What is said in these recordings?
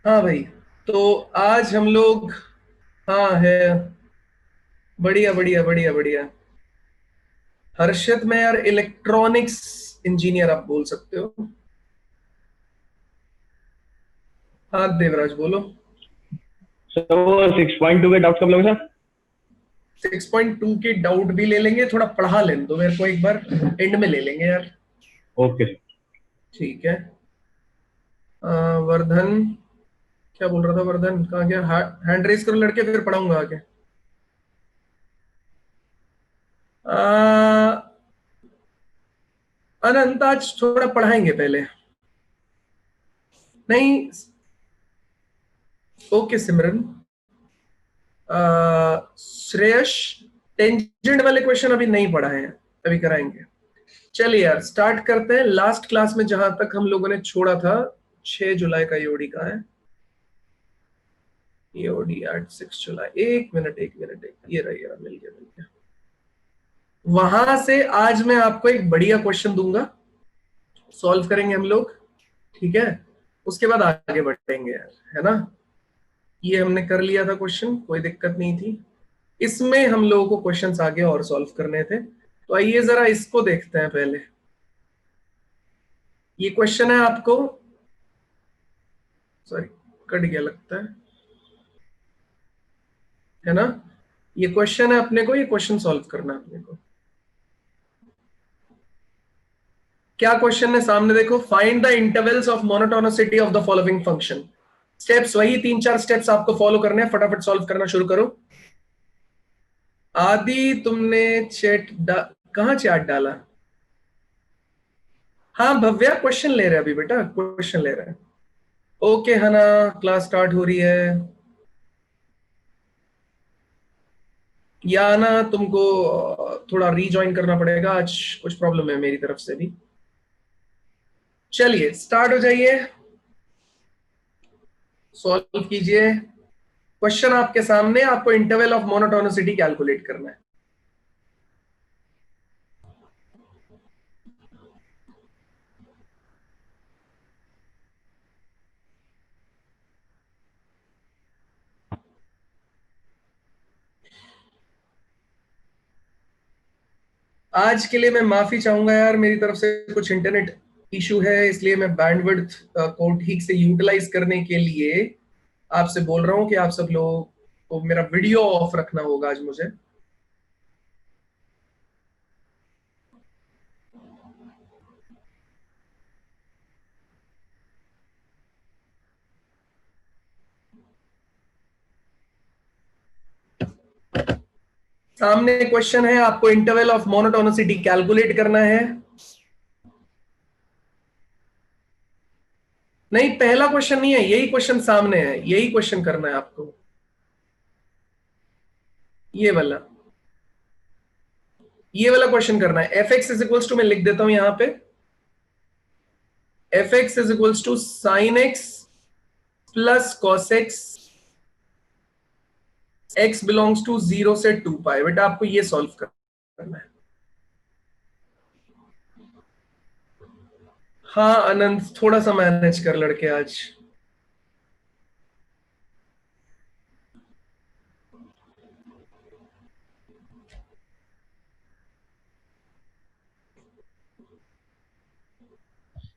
हाँ भाई, तो आज हम लोग, हाँ है, बढ़िया बढ़िया बढ़िया बढ़िया। हर्षद, मैं यार इलेक्ट्रॉनिक्स इंजीनियर आप बोल सकते हो। हाँ देवराज बोलो। सर वो 6.2 के डाउट कब लोगे सर? 6.2 के डाउट भी ले लेंगे, थोड़ा पढ़ा लेने दो मेरे को एक बार, एंड में ले लेंगे यार। Okay sir. ठीक है। वर्धन, क्या बोल रहा था वर्धन, कहाँ गया? हैंड रेस करो लड़के, फिर पढ़ाऊंगा आगे। आ, अनंत, आज थोड़ा पढ़ाएंगे पहले। नहीं, ओके सिमरन। श्रेयस, टेंजेंट वाले क्वेश्चन अभी नहीं पढ़ा है, अभी कराएंगे। चलिए यार स्टार्ट करते हैं। लास्ट क्लास में जहां तक हम लोगों ने छोड़ा था, 6 जुलाई का ईओडी का है। ईओडी एट 6 जुलाई, एक मिनट, ये रहा, मिल गया मिल गया। वहां से आज मैं आपको एक बढ़िया क्वेश्चन दूंगा, सॉल्व करेंगे हम लोग। ठीक है, उसके बाद आगे बढ़ेंगे यार, है ना। ये हमने कर लिया था क्वेश्चन, कोई दिक्कत नहीं थी। इसमें हम लोगों को क्वेश्चंस आगे और सॉल्व करने थे, तो आइए जरा इसको देखते हैं पहले। ये क्वेश्चन है आपको, सॉरी कट गया लगता है ना। ये क्वेश्चन है अपने को, ये क्वेश्चन सॉल्व करना है अपने को। क्या क्वेश्चन है सामने देखो, find the intervals of monotonicity of the following function. Steps वही 3-4 स्टेप्स आपको फॉलो करने हैं, फटाफट सॉल्व करना शुरू करो। आदि तुमने कहाँ चैट डाला? हाँ भव्या, क्वेश्चन ले रहे हैं अभी बेटा, क्वेश्चन ले रहे हैं। ओके हना, क्लास स्टार्ट हो रही है। या ना तुमको थोड़ा रीजॉइन करना पड़ेगा, आज कुछ प्रॉब्लम है मेरी तरफ से भी। चलिए स्टार्ट हो जाइए, सॉल्व कीजिए। क्वेश्चन आपके सामने, आपको इंटरवल ऑफ मोनोटोनिसिटी कैलकुलेट करना है। आज के लिए मैं माफी चाहूंगा यार, मेरी तरफ से कुछ इंटरनेट इशू है, इसलिए मैं बैंडविड्थ को ठीक से यूटिलाइज करने के लिए आपसे बोल रहा हूं कि आप सब लोगों को मेरा वीडियो ऑफ रखना होगा आज मुझे। सामने क्वेश्चन है, आपको इंटरवल ऑफ मोनोटोनिसिटी कैलकुलेट करना है। नहीं, पहला क्वेश्चन नहीं है, यही क्वेश्चन सामने है, यही क्वेश्चन करना है आपको, ये वाला, ये वाला क्वेश्चन करना है। F x is equals to, मैं लिख देता हूं यहां पे, f x is equals to sine x plus cos x, x belongs to 0 से 2 पाई। बेटा आपको ये सॉल्व करना है। हाँ अनंत, थोड़ा सा मैनेज कर लड़के आज।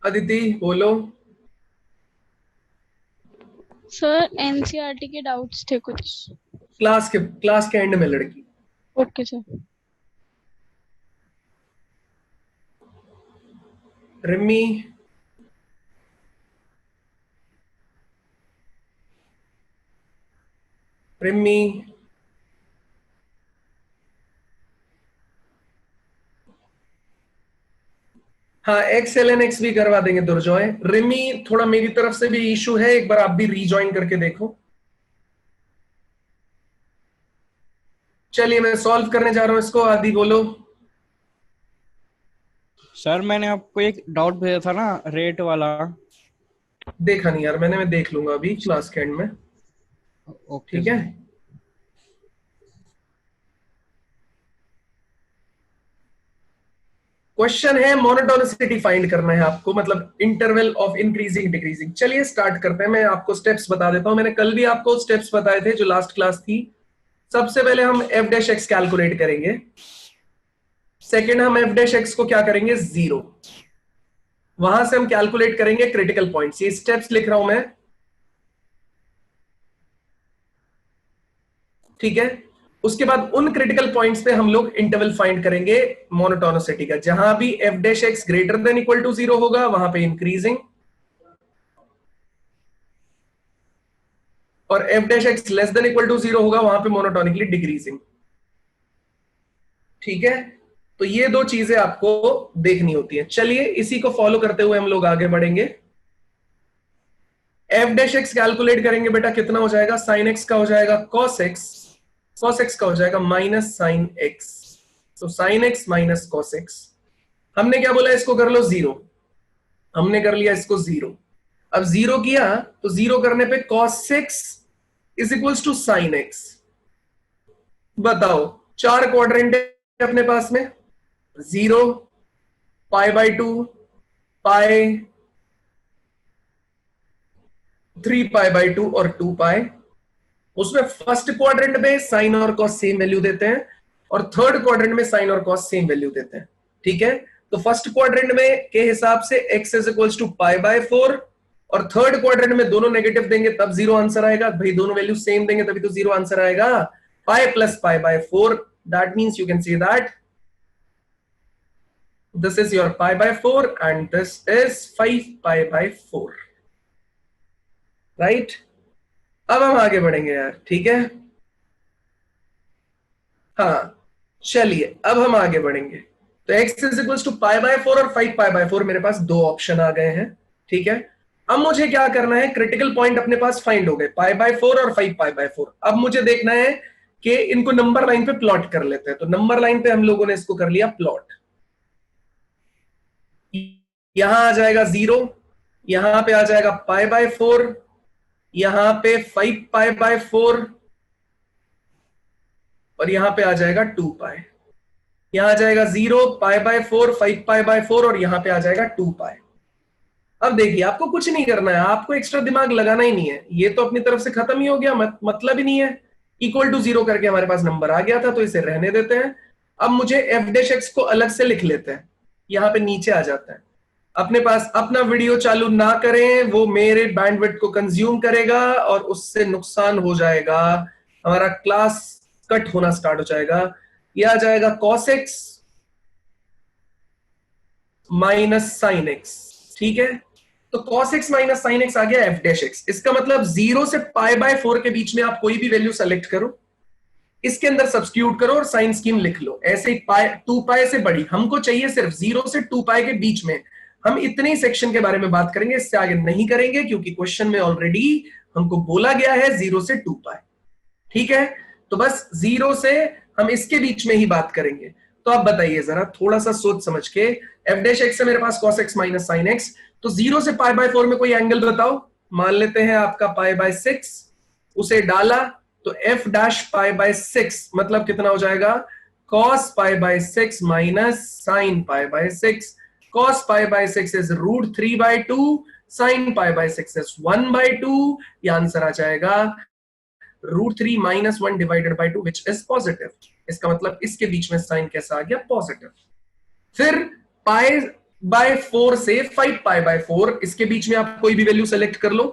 अदिति बोलो। सर एनसीईआरटी के डाउट्स थे कुछ। क्लास के एंड में लड़की। Okay sir. रिमी, रिमी, हाँ एक्स एल एन एक्स भी करवा देंगे दुर्जॉय। रिमी, थोड़ा मेरी तरफ से भी इशू है, एक बार आप भी रीजॉइन करके देखो। चलिए मैं सॉल्व करने जा रहा हूं इसको, आदि बोलो। सर मैंने आपको एक डाउट भेजा था ना, रेट वाला। देखा नहीं यार मैंने, मैं देख लूंगा अभी क्लास के एंड में। ओके ठीक है, सर। क्वेश्चन है मोनोटोनिसिटी फाइंड करना है आपको, मतलब इंटरवल ऑफ इंक्रीजिंग डिक्रीजिंग। चलिए स्टार्ट करते हैं। मैं आपको स्टेप्स बता देता हूं, मैंने कल भी आपको स्टेप्स बताए थे जो लास्ट क्लास थी। सबसे पहले हम एफ डैश एक्स कैलकुलेट करेंगे। सेकेंड हम एफ डैश एक्स को क्या करेंगे, 0। वहां से हम कैलकुलेट करेंगे क्रिटिकल पॉइंट्स। ये स्टेप्स लिख रहा हूं मैं, ठीक है। उसके बाद उन क्रिटिकल पॉइंट्स पे हम लोग इंटरवल फाइंड करेंगे मोनोटोनिसिटी का। जहां भी f dash x greater than equal to 0 होगा वहां पे इंक्रीजिंग, और f dash x less than equal to 0 होगा वहां पे मोनोटोनिकली डिक्रीजिंग, ठीक है। तो ये दो चीजें आपको देखनी होती है। चलिए इसी को फॉलो करते हुए हम लोग आगे बढ़ेंगे। एफ डैश एक्स कैलकुलेट करेंगे बेटा, कितना हो जाएगा, साइन एक्स का हो जाएगा कॉस एक्स, कॉस एक्स का हो जाएगा माइनस साइन एक्स। तो sine x minus cos x, हमने क्या बोला, इसको कर लो 0। हमने कर लिया इसको 0। अब 0 किया तो 0 करने पे cos 6 is equals to sine x. बताओ, 4 क्वाड्रेंट है अपने पास में, 0, π/2, पाई, 3π/2 और 2π। उसमें फर्स्ट क्वाड्रेंट में साइन और कॉस सेम वैल्यू देते हैं, और थर्ड क्वाड्रेंट में साइन और कॉस सेम वैल्यू देते हैं, ठीक है। तो फर्स्ट क्वाड्रेंट में के हिसाब से x इज इक्वल्स टू π/4, और थर्ड क्वाड्रेंट में दोनों नेगेटिव देंगे तब 0 आंसर आएगा। भाई दोनों वैल्यू सेम देंगे तभी तो 0 आंसर आएगा। Pi plus π/4, that means you can see that this is your π/4 and this is 5π/4, right. अब हम आगे बढ़ेंगे यार, ठीक है। हाँ चलिए अब हम आगे बढ़ेंगे। तो x इज इक्वल्स टू π/4 और 5π/4, मेरे पास दो ऑप्शन आ गए हैं, ठीक है। अब मुझे क्या करना है, क्रिटिकल पॉइंट अपने पास फाइंड हो गए, π/4 और 5π/4। अब मुझे देखना है कि इनको नंबर लाइन पे प्लॉट कर लेते हैं। तो नंबर लाइन पे हम लोगों ने इसको कर लिया प्लॉट। यहां आ जाएगा 0, यहां पे आ जाएगा π/4, यहां पे 5π/4, और यहां पे आ जाएगा 2π। यहां आ जाएगा 0, π/4, 5π/4, और यहां पे आ जाएगा 2π। अब देखिए, आपको कुछ नहीं करना है, आपको एक्स्ट्रा दिमाग लगाना ही नहीं है। ये तो अपनी तरफ से खत्म ही हो गया, मतलब ही नहीं है। इक्वल टू 0 करके हमारे पास नंबर आ गया था, तो इसे रहने देते हैं। अब मुझे एफ डैश एक्स को अलग से लिख लेते हैं। यहां पे नीचे आ जाता है। अपने पास अपना वीडियो चालू ना करें, वो मेरे बैंडविड्थ को कंज्यूम करेगा और उससे नुकसान हो जाएगा, हमारा क्लास कट होना स्टार्ट हो जाएगा। यह आ जाएगा cos x minus sine x, ठीक है। तो cos x minus sine x आ गया एफ डैश एक्स। इसका मतलब 0 से π/4 के बीच में आप कोई भी वैल्यू सेलेक्ट करो, इसके अंदर सब्स्टिट्यूट करो और साइन स्कीम लिख लो। ऐसे 2π से बड़ी, हमको चाहिए सिर्फ 0 से 2π के बीच में। हम इतने ही सेक्शन के बारे में बात करेंगे, इससे आगे नहीं करेंगे, क्योंकि क्वेश्चन में ऑलरेडी हमको बोला गया है 0 से 2π, ठीक है। तो बस 0 से हम इसके बीच में ही बात करेंगे। तो आप बताइए जरा थोड़ा सा सोच समझ के, एफ डैश एक्स से मेरे पास cos x minus sine x, तो 0 से π/4 में कोई एंगल बताओ। मान लेते हैं आपका π/6, उसे डाला तो f डैश π/6 मतलब कितना हो जाएगा, cos π/6 minus sine π/6। cos π/6 is √3/2, sine π/6 is 1/2। ये आंसर आ जाएगा √3 minus 1 divided by 2 which is positive. इसका मतलब इसके बीच में साइन कैसा आ गया, पॉजिटिव। फिर π/4 से 5π/4, इसके बीच में आप कोई भी वैल्यू सेलेक्ट कर लो।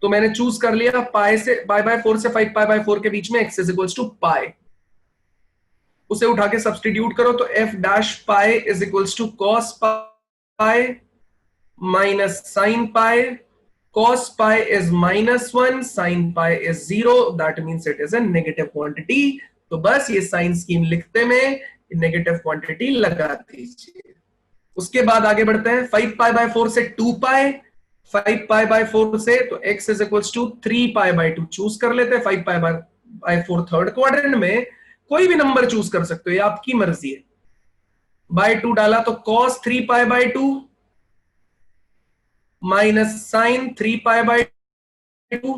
तो मैंने चूज कर लिया π/4 से 5π/4 के बीच में x is equals to pi. उसे उठा के सब्स्टिट्यूट करो तो f dash pi is equals to cos pi minus sine pi. cos pi is -1, sin pi is 0, that means it is a negative quantity। तो बस ये साइन स्कीम लिखते में नेगेटिव क्वांटिटी लगा दीजिए। उसके बाद आगे बढ़ते हैं, 5π/4 से 2π, 5π/4 से तो x is equals to 3π/2 choose कर लेते हैं। 5π/4 थर्ड क्वाड्रेंट में कोई भी नंबर चूज कर सकते हो, ये आपकी मर्जी है। बाय 2 डाला तो cos 3π/2 माइनस साइन 3π/2,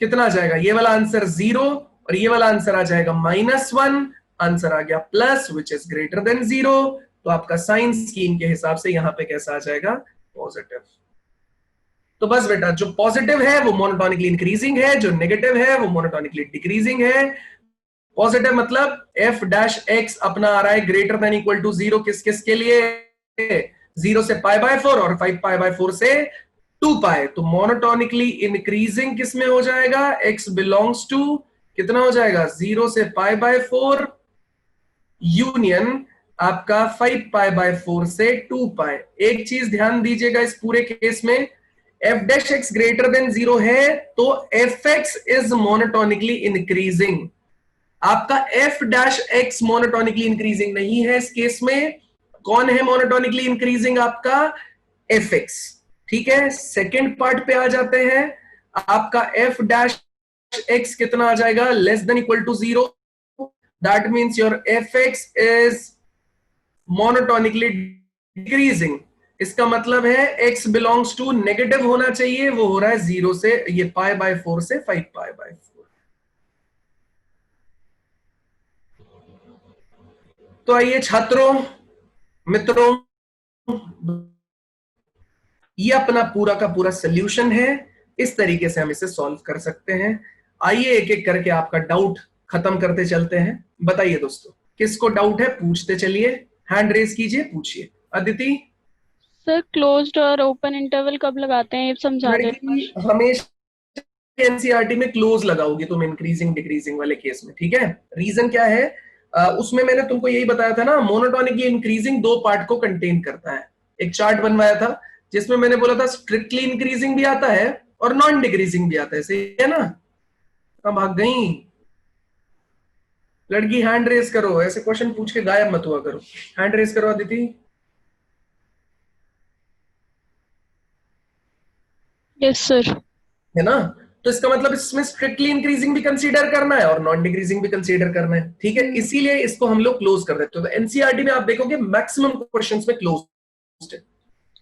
कितना आ जाएगा, ये वाला आंसर 0 और ये वाला आंसर आ जाएगा -1। आंसर आ गया plus which is greater then 0, तो आपका साइन स्कीम के हिसाब से यहां पे कैसा आ जाएगा, पॉजिटिव। तो बस बेटा, जो पॉजिटिव है वो मोनोटोनिकली इंक्रीजिंग है, जो नेगेटिव है वो मोनोटोनिकली डिक्रीजिंग है। पॉजिटिव मतलब एफ डैश एक्स अपना आ रहा है ग्रेटर देन इक्वल टू 0 किस किस के लिए, 0 से π/4 और 5π/4 से 2π। तो मोनोटोनिकली इंक्रीजिंग किस में हो जाएगा, x बिलोंग्स टू कितना हो जाएगा, 0 से π/4 यूनियन आपका 5π/4 से 2π। एक चीज ध्यान दीजिएगा इस पूरे केस में, f dash x greater than 0 है तो fx इज मोनोटोनिकली इंक्रीजिंग। आपका f dash x monotonically increasing नहीं है इस केस में। कौन है मोनोटोनिकली इंक्रीजिंग, आपका fx। ठीक है, सेकेंड पार्ट पे आ जाते हैं। आपका f डैश x कितना आ जाएगा, less than equal to 0। That means your fx is monotonically decreasing. इसका मतलब है x बिलोंग्स टू नेगेटिव होना चाहिए, वो हो रहा है 0 से ये π/4 से 5π/4। तो आइए छात्रों मित्रों, ये अपना पूरा का पूरा सॉल्यूशन है। इस तरीके से हम इसे सॉल्व कर सकते हैं। आइए एक एक करके आपका डाउट खत्म करते चलते हैं। बताइए दोस्तों, किसको डाउट है, पूछते चलिए, हैंड रेज कीजिए, पूछिए। अदिति। सर क्लोज्ड और ओपन इंटरवल कब लगाते हैं, ये समझा दें। लड़की हमेशा एनसीईआरटी में क्लोज लगाओगी तुम इंक्रीजिंग डिक्रीजिंग वाले केस में, ठीक है। रीजन क्या है, उसमें मैंने तुमको यही बताया था ना, मोनोटोनिकली इंक्रीजिंग दो पार्ट को कंटेन करता है। एक चार्ट बनवाया था जिसमें मैंने बोला था स्ट्रिक्टली इंक्रीजिंग भी आता है और नॉन डिक्रीजिंग भी आता है, सही है ना। कब भाग गई लड़की, हैंड रेस करो, ऐसे क्वेश्चन पूछ के गायब मत हुआ करो। हैंड रेस करो अदिति। Yes sir. है ना, तो इसका मतलब इसमें स्ट्रिक्टली इंक्रीजिंग भी कंसीडर करना है और नॉन डिक्रीजिंग भी कंसीडर करना है, ठीक है। इसीलिए इसको हम लोग क्लोज कर देते हैं। तो एनसीईआरटी में आप देखोगे मैक्सिमम क्वेश्चंस में क्लोज है,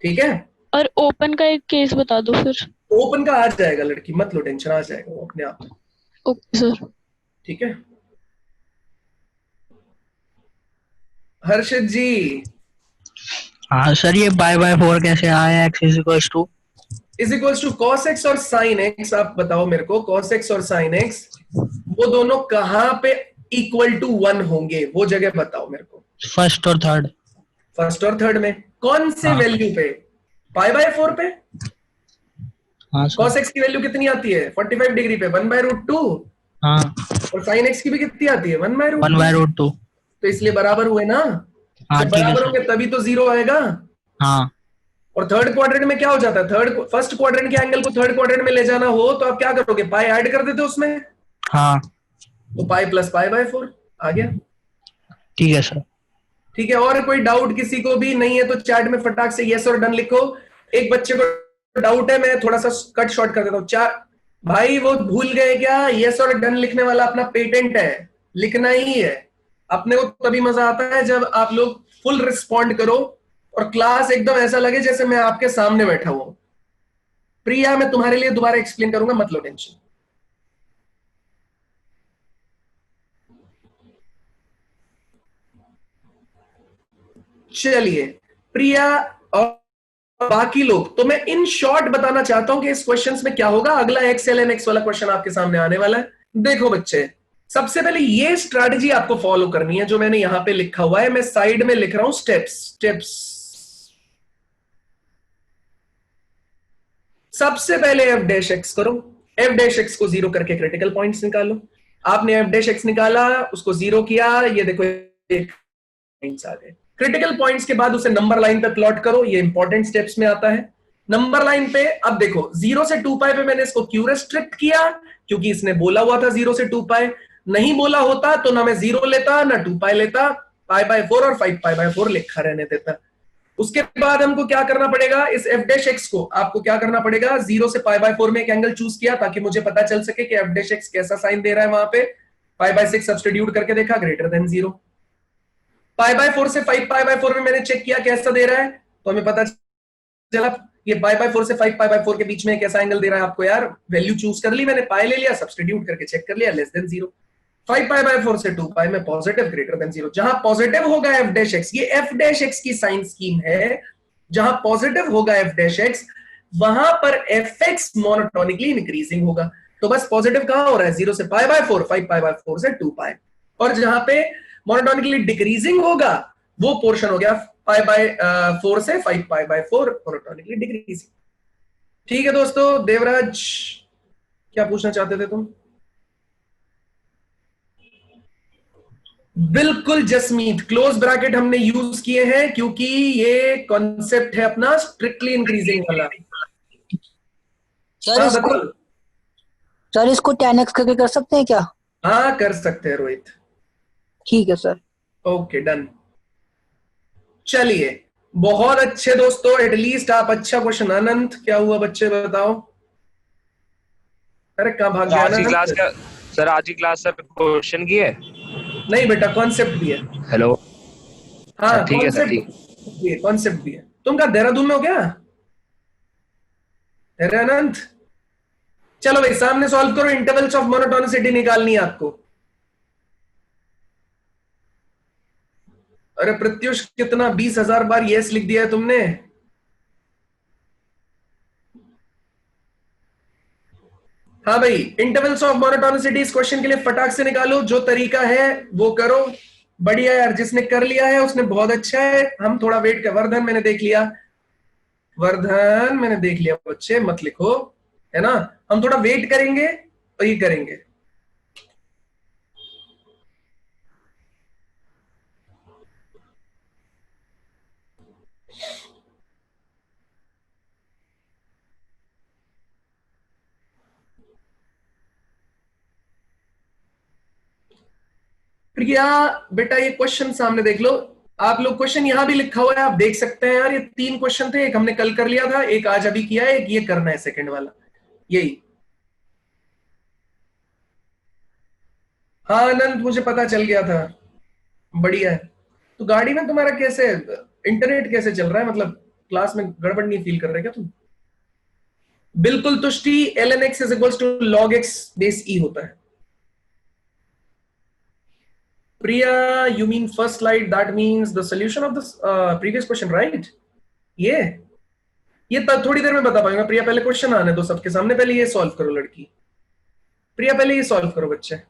ठीक है। और ओपन का एक केस बता दो फिर। ओपन का आ जाएगा लड़की, मत लो टेंशन, आ जाएगा वो अपने आप, ओके सर। ठीक है। हर्षित जी। हाँ सर, ये π/4 कैसे आया, x is equals to cos x और sin x। आप बताओ मेरे को, cos x और sin x वो दोनों कहां पे इक्वल टू 1 होंगे, वो जगह बताओ मेरे को। फर्स्ट और थर्ड। फर्स्ट और थर्ड में कौन से हाँ। वैल्यू पे, π/4 पे। हाँ सर। cos x की वैल्यू कितनी आती है 45 डिग्री पे, 1/√2। हाँ, और sin x की भी कितनी आती है 1/√2। 1/√2। तो इसलिए बराबर हुए ना। हाँ जब ठीक है बराबर सर। होंगे तभी तो 0 आएगा। हाँ और थर्ड क्वाड्रेंट में क्या हो जाता है, फर्स्ट क्वाड्रेंट के एंगल को थर्ड क्वाड्रेंट में ले जाना हो तो आप क्या करोगे, पाई ऐड कर देते हो उसमें। हाँ तो पाई प्लस π/4 आ गया, ठीक है सर। ठीक है। और कोई डाउट किसी को भी नहीं है तो चैट में फटाक से यस और डन लिखो। एक बच्चे को डाउट है, मैं थोड़ा सा कट शॉर्ट कर देता हूँ। भाई वो भूल गए क्या, यस और डन लिखने वाला अपना पेटेंट है, लिखना ही है। अपने को तभी मजा आता है जब आप लोग फुल रिस्पॉन्ड करो और क्लास एकदम ऐसा लगे जैसे मैं आपके सामने बैठा हूं। प्रिया, मैं तुम्हारे लिए दोबारा एक्सप्लेन करूंगा, मत लो टेंशन। चलिए प्रिया और बाकी लोग, तो मैं इन शॉर्ट बताना चाहता हूं कि इस क्वेश्चन में क्या होगा। अगला XLMX वाला क्वेश्चन आपके सामने आने वाला है। देखो बच्चे, सबसे पहले ये स्ट्रैटेजी आपको फॉलो करनी है जो मैंने यहां पे लिखा हुआ है, मैं साइड में लिख रहा हूं स्टेप्स। सबसे पहले f डैश x करो, f डैश x को 0 करके क्रिटिकल पॉइंट्स निकालो। आपने f डैश x निकाला, उसको 0 किया, ये देखो पॉइंट्स आ गए। क्रिटिकल पॉइंट्स के बाद उसे नंबर लाइन पे प्लॉट करो, ये इंपॉर्टेंट स्टेप्स में आता है। नंबर लाइन पे अब देखो 0 से 2π पे मैंने इसको क्यों रेस्ट्रिक्ट किया, क्योंकि इसने बोला हुआ था 0 से 2π। नहीं बोला होता तो ना मैं 0 लेता ना 2π लेता, π/4 और 5π/4 लिखा रहने देता। उसके बाद हमको क्या करना पड़ेगा, इस f डैश x को आपको क्या करना पड़ेगा, 0 से π/4 में एक एंगल चूज किया ताकि मुझे पता चल सके कि f डैश x कैसा साइन दे रहा है। वहां पे π/6 सब्स्टिट्यूट करके देखा, ग्रेटर देन 0। π/4 से 5π/4 में मैंने चेक किया कैसा दे रहा है, तो हमें पता चला ये π/4 से 5π/4 के बीच में कैसा एंगल दे रहा है आपको। यार वैल्यू चूज कर ली मैंने, पाई ले लिया, सब्स्टिट्यूट करके चेक कर लिया, लेस देन 0। 5 पाई बाय 4 से 2 पाई में पॉजिटिव ग्रेटर देन 0। जहां पॉजिटिव होगा एफ डैश एक्स, ये एफ डैश एक्स की साइन स्कीम है, जहां पॉजिटिव होगा एफ डैश एक्स वहां पर एफ एक्स मोनोटोनिकली इंक्रीजिंग होगा। तो बस पॉजिटिव कहां हो रहा है, 0 से पाई बाय 4, 5 पाई बाय 4 से 2 पाई। और जहां पे मोनोटोनिकली डिक्रीजिंग होगा वो पोर्शन हो गया पाई बाय 4 से 5 पाई बाय 4 मोनोटोनिकली डिक्रीजिंग। ठीक है दोस्तों, देवराज क्या पूछना चाहते थे तुम? बिल्कुल जसमीत, क्लोज ब्रैकेट हमने यूज किए हैं क्योंकि ये कॉन्सेप्ट है अपना स्ट्रिक्टली इंक्रीजिंग वाला। सर हाँ इसको बताओ। सर इसको 10x करके कर सकते हैं क्या? हाँ कर सकते हैं रोहित। ठीक है सर। Okay done. चलिए बहुत अच्छे दोस्तों, एटलीस्ट आप अच्छा क्वेश्चन। अनंत क्या हुआ बच्चे बताओ? अरे कहां भाग गया आज की क्लास अनंत? का सर, आज की क्लास सर क्वेश्चन की है? नहीं बेटा, कॉन्सेप्ट भी है। हेलो। हाँ ठीक है सर, ठीक। कॉन्सेप्ट भी है। तुम क्या देहरादून में हो क्या? अरे अनंत चलो भाई सामने सॉल्व करो, इंटरवल्स ऑफ मोनोटोनिसिटी निकालनी है आपको। अरे प्रत्युष कितना 20,000 बार यस लिख दिया है तुमने। हाँ भाई, इंटरवल्स ऑफ मोनोटोनिसिटी इस क्वेश्चन के लिए फटाक से निकालो, जो तरीका है वो करो। बढ़िया यार, जिसने कर लिया है उसने बहुत अच्छा है। हम थोड़ा वेट कर, वर्धन मैंने देख लिया, वर्धन मैंने देख लिया, बच्चे मत लिखो है ना, हम थोड़ा वेट करेंगे और ये करेंगे। प्रिया बेटा ये क्वेश्चन सामने देख लो, आप लोग क्वेश्चन यहां भी लिखा हुआ है, आप देख सकते हैं यार। ये 3 क्वेश्चन थे, एक हमने कल कर लिया था, एक आज अभी किया है, एक ये करना है सेकंड वाला, यही। हाँ आनंद मुझे पता चल गया था, बढ़िया है। तो गाड़ी में तुम्हारा कैसे इंटरनेट कैसे चल रहा है, मतलब क्लास में गड़बड़ नहीं फील कर रहे क्या तुम? बिल्कुल Tushti, ln x is equals to log x base e होता है। Priya, you mean first slide? That means the solution of this previous question, right? ये थोड़ी देर में बता पाऊंगा। प्रिया पहले क्वेश्चन आने दो सबके सामने, पहले ये सॉल्व करो लड़की। प्रिया पहले ये सॉल्व करो बच्चे।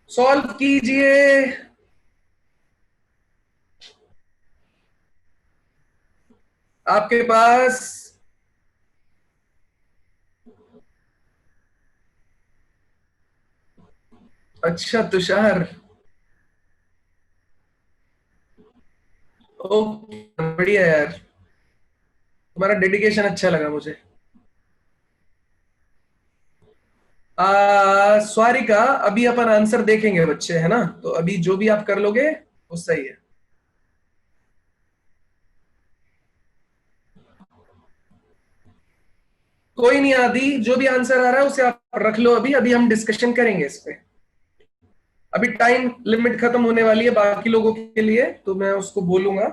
सॉल्व कीजिए। आपके पास अच्छा तुषार, ओके बढ़िया यार, तुम्हारा डेडिकेशन अच्छा लगा मुझे। स्वारिका, अभी अपन आंसर देखेंगे बच्चे, है ना, तो अभी जो भी आप कर लोगे वो सही है। कोई नहीं आदि, जो भी आंसर आ रहा है उसे आप रख लो, अभी अभी हम डिस्कशन करेंगे इस पे। अभी टाइम लिमिट खत्म होने वाली है बाकी लोगों के लिए, तो मैं उसको बोलूंगा।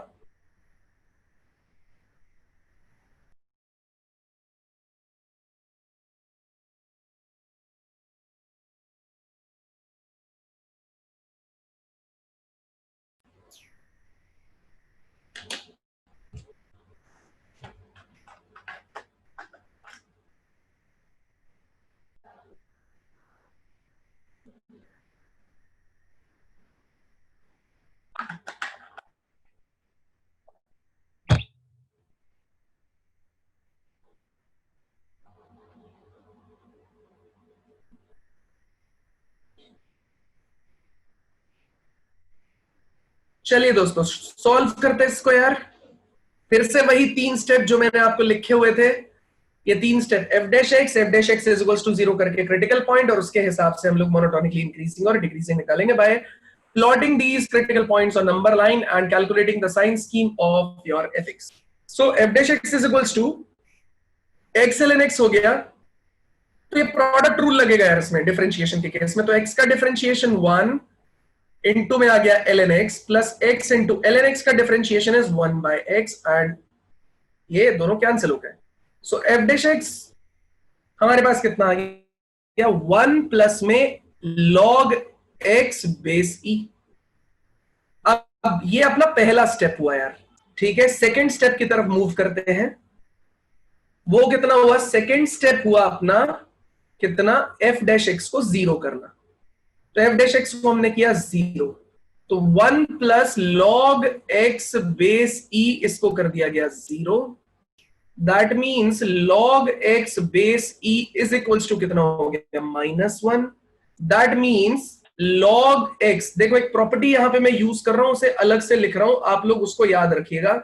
चलिए दोस्तों सॉल्व करते हैं इसको यार। फिर से वही 3 स्टेप जो मैंने आपको लिखे हुए थे, ये 3 step, f dash x is equals to 0 करके क्रिटिकल पॉइंट, और उसके हिसाब से हम लोग मोनोटोनिकली इंक्रीजिंग और डिक्रीजिंग निकालेंगे by plotting these critical points on number line and calculating the sign scheme of your f x. So f dash x is equals to x ln x हो गया, तो ये प्रोडक्ट रूल लगेगा यार इसमें differentiation के केस में। तो x का डिफरेंशिएशन 1 इनटू में आ गया ln x plus x into ln x का differentiation is 1 by x, and ये दोनों कैंसिल हो गए। सो f डैश x, हमारे पास कितना आ गया 1 प्लस में log x बेस ई। अब ये अपना पहला स्टेप हुआ यार, ठीक है। सेकंड स्टेप की तरफ मूव करते हैं। वो कितना हुआ, सेकंड स्टेप हुआ अपना कितना, f डैश x को 0 करना। तो f डैश x को हमने किया 0, तो 1 plus log x base e इसको कर दिया गया 0। That means log x base e is equals to कितना हो गया, -1। दैट मीन्स log x, देखो एक प्रॉपर्टी यहां पे मैं यूज कर रहा हूं, उसे अलग से लिख रहा हूं, आप लोग उसको याद रखिएगा,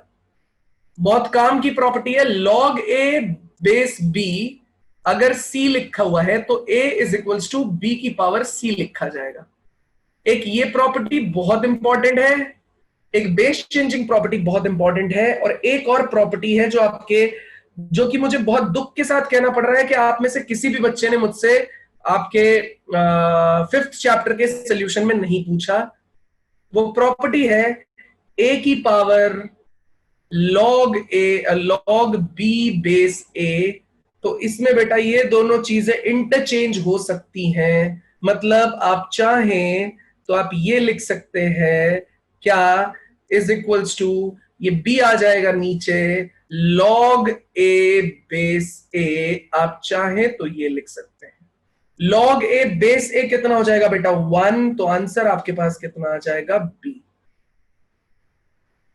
बहुत काम की प्रॉपर्टी है। log a बेस b अगर c लिखा हुआ है तो a is equals to b की पावर c लिखा जाएगा। एक ये प्रॉपर्टी बहुत इंपॉर्टेंट है, एक बेस चेंजिंग प्रॉपर्टी बहुत इंपॉर्टेंट है, और एक और प्रॉपर्टी है जो कि मुझे बहुत दुख के साथ कहना पड़ रहा है कि आप में से किसी भी बच्चे ने मुझसे आपके 5th चैप्टर के सॉल्यूशन में नहीं पूछा। वो प्रॉपर्टी है a की power log b base a। तो इसमें बेटा ये दोनों चीजें इंटरचेंज हो सकती हैं, मतलब आप चाहें तो आप ये लिख सकते हैं क्या, इज इक्वल्स टू, ये b आ जाएगा नीचे, log a बेस a, आप चाहें तो ये लिख सकते हैं। log a बेस a कितना हो जाएगा बेटा 1, तो आंसर आपके पास कितना आ जाएगा b।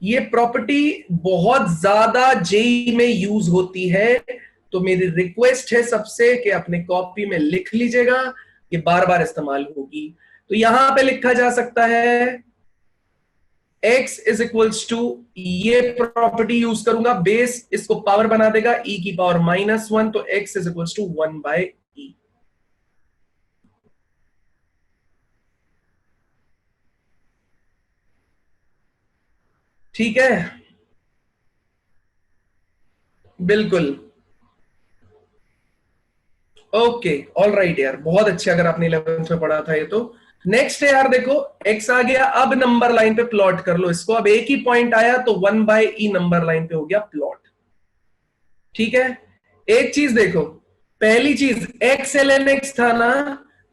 ये प्रॉपर्टी बहुत ज्यादा जेई में यूज होती है, तो मेरी रिक्वेस्ट है सबसे कि अपने कॉपी में लिख लीजिएगा, ये बार बार इस्तेमाल होगी। तो यहां पे लिखा जा सकता है x इज इक्वल्स टू, ये प्रॉपर्टी यूज करूंगा, बेस इसको पावर बना देगा e की पावर -1, तो x is equals to 1 by e। ठीक है, बिल्कुल ओके, ऑल राइट यार, बहुत अच्छे, अगर आपने 11th में पढ़ा था ये तो। नेक्स्ट है यार, देखो x आ गया, अब नंबर लाइन पे प्लॉट कर लो इसको। अब एक ही पॉइंट आया तो 1 बाय e नंबर लाइन पे हो गया प्लॉट। ठीक है, एक चीज देखो, पहली चीज x ln x था ना,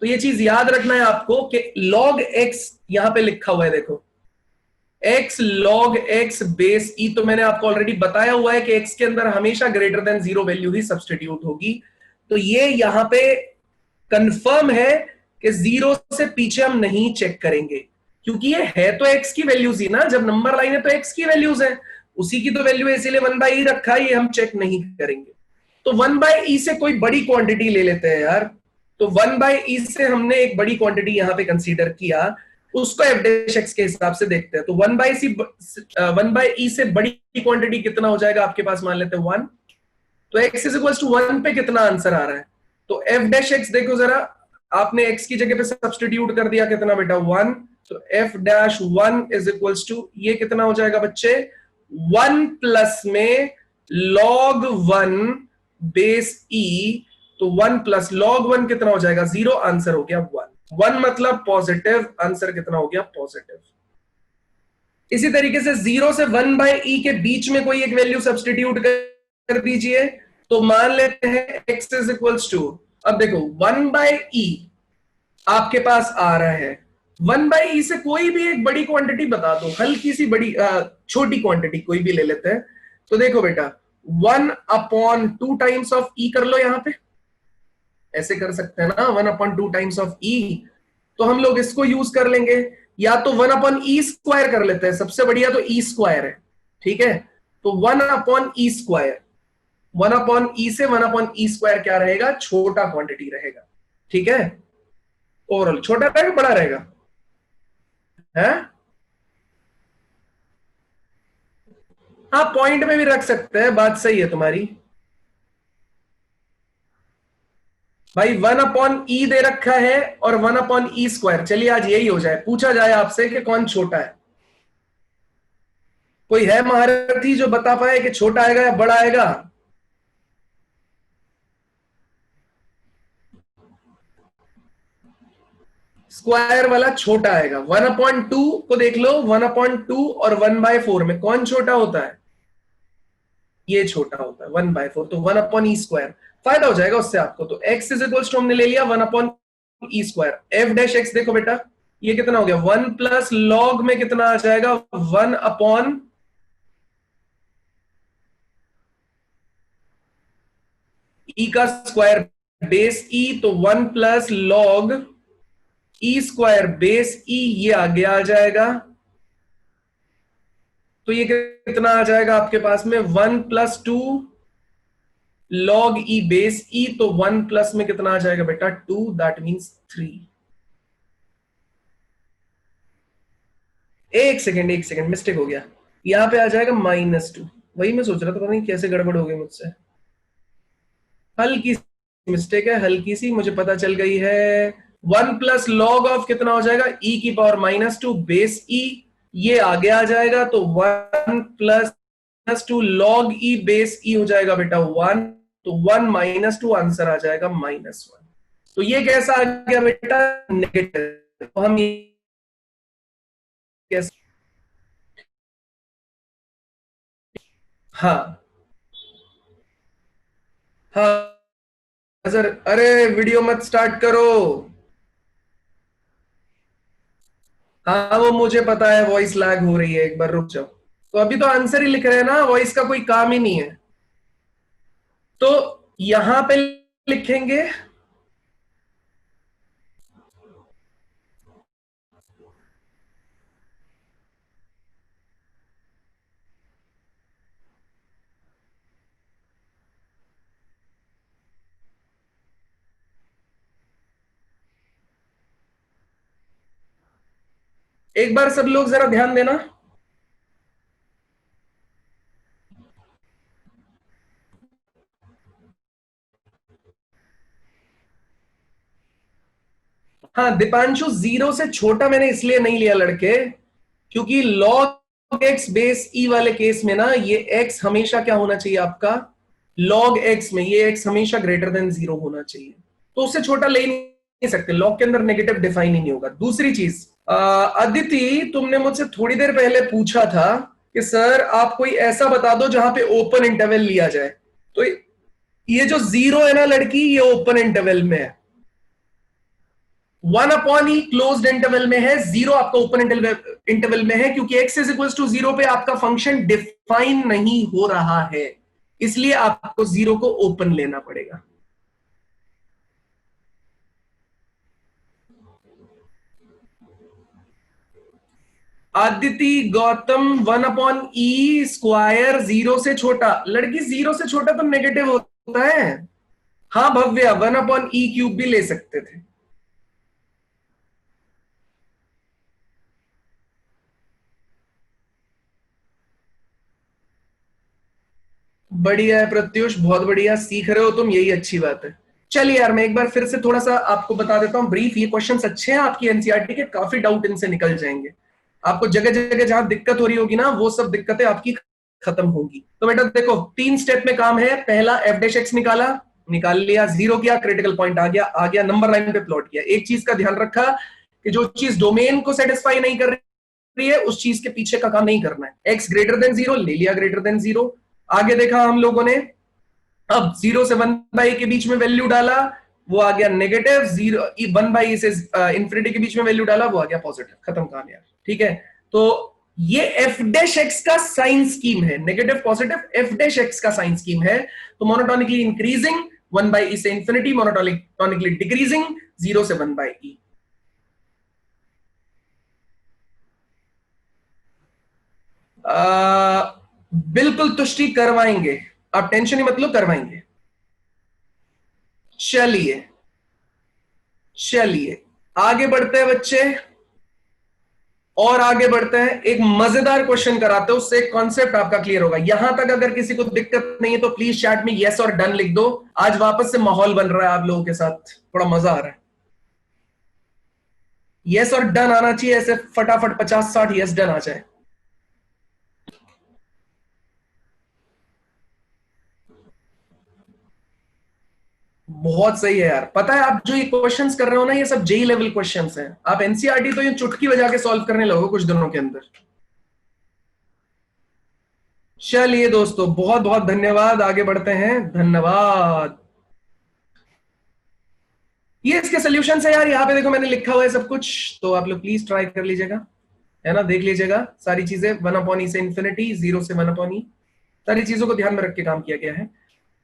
तो ये चीज याद रखना है आपको कि log x यहां पे लिखा हुआ है, देखो x log x base e, तो मैंने आपको ऑलरेडी बताया हुआ है कि x के अंदर हमेशा ग्रेटर देन 0 वैल्यू ही सब्सटीट्यूट होगी। तो ये यहां पे कंफर्म है कि 0 से पीछे हम नहीं चेक करेंगे, क्योंकि ये है तो x की वैल्यूज ही ना, जब नंबर लाइन है तो x की वैल्यूज है, उसी की तो वैल्यू है, इसीलिए 1 बाई e रखा है, ये हम चेक नहीं करेंगे। तो 1 बाई e से कोई बड़ी क्वांटिटी ले लेते हैं यार। तो 1 बाई e से हमने एक बड़ी क्वांटिटी यहां पे कंसीडर किया, उसको f डैश x के हिसाब से देखते हैं। तो 1 बाई e से बड़ी क्वांटिटी कितना हो जाएगा आपके पास, मान लेते हैं 1, तो x इज इक्वल्स टू 1 पे कितना आंसर आ रहा है, तो f डैश x देखो जरा, आपने x की जगह पे सब्स्टिट्यूट कर दिया, कितना बेटा 1, तो f dash 1 is equals to, ये कितना हो जाएगा बच्चे 1 प्लस में log 1 बेस e, तो 1 प्लस log 1 कितना हो जाएगा 0, आंसर हो गया 1 मतलब पॉजिटिव, आंसर कितना हो गया पॉजिटिव। इसी तरीके से 0 से 1 बाय e के बीच में कोई एक वैल्यू सब्स्टिट्यूट कर दीजिए, तो मान लेते हैं x इज इक्वल्स टू, अब देखो 1 बाय e आपके पास आ रहा है, 1 बाय e से कोई भी एक बड़ी क्वांटिटी बता दो, हल्की सी बड़ी छोटी क्वांटिटी कोई भी ले लेते हैं। तो देखो बेटा 1/2 टाइम्स ऑफ e कर लो, यहां पे ऐसे कर सकते हैं ना, 1/2 टाइम्स ऑफ e, तो हम लोग इसको यूज कर लेंगे, या तो 1/e स्क्वायर कर लेते हैं, सबसे बढ़िया तो e स्क्वायर है। ठीक है, तो 1/e स्क्वायर, 1/e से 1/e स्क्वायर क्या रहेगा, छोटा क्वांटिटी रहेगा। ठीक है, ओवरऑल छोटा रहेगा बड़ा रहेगा है, हाँ पॉइंट में भी रख सकते हैं, बात सही है तुम्हारी भाई। 1/e दे रखा है और 1/e स्क्वायर, चलिए आज यही हो जाए, पूछा जाए आपसे कि कौन छोटा है। कोई है महारथी जो बता पाए कि छोटा आएगा या बड़ा आएगा? स्क्वायर वाला छोटा आएगा। 1/2 को देख लो, 1/2 और 1/4 में कौन छोटा होता है? ये छोटा होता है 1/4, तो 1/e स्क्वायर। फायदा हो जाएगा उससे आपको। तो x इज इक्वल्स टू हमने ले लिया 1/e²। f डैश x देखो बेटा ये कितना हो गया 1 प्लस लॉग में कितना आ जाएगा 1/e का स्क्वायर बेस e, तो 1 plus log e² base e ये आगे आ जाएगा। तो ये कितना आ जाएगा आपके पास में 1 plus 2 log e base e, तो 1 प्लस में कितना आ जाएगा बेटा 2, दैट मीन्स 3। एक सेकेंड मिस्टेक हो गया, यहां पे आ जाएगा -2। वही मैं सोच रहा था, पता नहीं कैसे गड़बड़ हो गई मुझसे, हल्की सी मिस्टेक है, हल्की सी, मुझे पता चल गई है। 1 प्लस लॉग ऑफ कितना हो जाएगा e की पावर -2 बेस e, ये आगे आ जाएगा। तो 1 plus 2 log e base e हो जाएगा बेटा 1, तो 1 - 2 आंसर आ जाएगा -1। तो ये कैसा आ गया बेटा नेगेटिव। तो हम ये कैसे, हाँ हाँ सर, अरे वीडियो मत स्टार्ट करो। हाँ वो मुझे पता है वॉइस लैग हो रही है, एक बार रुक जाओ। तो अभी तो आंसर ही लिख रहे हैं ना, वॉइस का कोई काम ही नहीं है। तो यहां पे लिखेंगे एक बार सब लोग जरा ध्यान देना। हाँ दीपांशु, 0 से छोटा मैंने इसलिए नहीं लिया लड़के, क्योंकि log x बेस e वाले केस में ना ये x हमेशा क्या होना चाहिए आपका, log x में ये x हमेशा ग्रेटर देन 0 होना चाहिए। तो उससे छोटा ले नहीं सकते, log के अंदर नेगेटिव डिफाइन ही नहीं होगा। दूसरी चीज, अदिति तुमने मुझसे थोड़ी देर पहले पूछा था कि सर आप कोई ऐसा बता दो जहां पे ओपन इंटरवल लिया जाए। तो ये जो 0 है ना लड़की, ये ओपन इंटरवल में है, 1/e क्लोज्ड इंटरवल में है, 0 आपका ओपन इंटरवल में है, क्योंकि x इज इक्वल टू 0 पे आपका फंक्शन डिफाइन नहीं हो रहा है, इसलिए आपको 0 को ओपन लेना पड़ेगा। आदिति गौतम 1/e² 0 से छोटा, लड़की 0 से छोटा तो नेगेटिव होता है। हाँ भव्या 1/e³ भी ले सकते थे। बढ़िया है प्रत्युष, बहुत बढ़िया, सीख रहे हो तुम, यही अच्छी बात है। चलिए यार मैं एक बार फिर से थोड़ा सा आपको बता देता हूं ब्रीफ। ये क्वेश्चंस अच्छे हैं आपकी एनसीईआरटी के, काफी डाउट इनसे निकल जाएंगे। आपको जगह जगह जहां दिक्कत हो रही होगी ना, वो सब दिक्कतें आपकी खत्म होगी। तो बेटा देखो 3 स्टेप में काम है। पहला f'(x) निकाल लिया, 0 किया, क्रिटिकल पॉइंट आ गया, नंबर लाइन पे प्लॉट किया। एक चीज का ध्यान रखा कि जो चीज डोमेन को सेटिस्फाई नहीं कर रही है उस चीज के पीछे का काम नहीं करना है। x ग्रेटर देन 0 ले लिया, ग्रेटर देन 0। आगे देखा हम लोगों ने, अब 0 से 1/a के बीच में वैल्यू डाला, वो आ गया नेगेटिव। 1/e से इंफिनिटी के बीच में वैल्यू डाला, वो आ गया पॉजिटिव। खत्म कहानी यार, ठीक है। तो ये f'(x) का साइन स्कीम है, नेगेटिव पॉजिटिव f'(x) का साइन स्कीम है। तो मोनोटोनिकली इंक्रीजिंग 1/e से इंफिनिटी, मोनोटोनिकली डिक्रीजिंग 0 से 1/e। बिल्कुल तुष्टि करवाएंगे, आप टेंशन ही मत लो, करवाएंगे। चलिए चलिए आगे बढ़ते हैं बच्चे, और आगे बढ़ते हैं। एक मजेदार क्वेश्चन कराते हैं, उससे एक कॉन्सेप्ट आपका क्लियर होगा। यहां तक अगर किसी को दिक्कत नहीं है तो प्लीज चैट में यस और डन लिख दो। आज वापस से माहौल बन रहा है आप लोगों के साथ, थोड़ा मजा आ रहा है। यस और डन आना चाहिए, ऐसे फटाफट 50-60 यस डन आ जाए। बहुत सही है यार। पता है आप जो ये क्वेश्चंस कर रहे हो ना, ये सब जेई लेवल क्वेश्चंस हैं। आप एनसीईआरटी तो ये चुटकी बजा के सॉल्व करने लगोगे कुछ दिनों के अंदर। चलिए दोस्तों बहुत बहुत धन्यवाद, आगे बढ़ते हैं, धन्यवाद। ये इसके सोल्यूशन है यार, यहाँ पे देखो मैंने लिखा हुआ है सब कुछ, तो आप लोग प्लीज ट्राई कर लीजिएगा, है ना, देख लीजिएगा सारी चीजें। 1/e से इन्फिनिटी, 0 से 1/e, सारी चीजों को ध्यान में रख के काम किया गया है।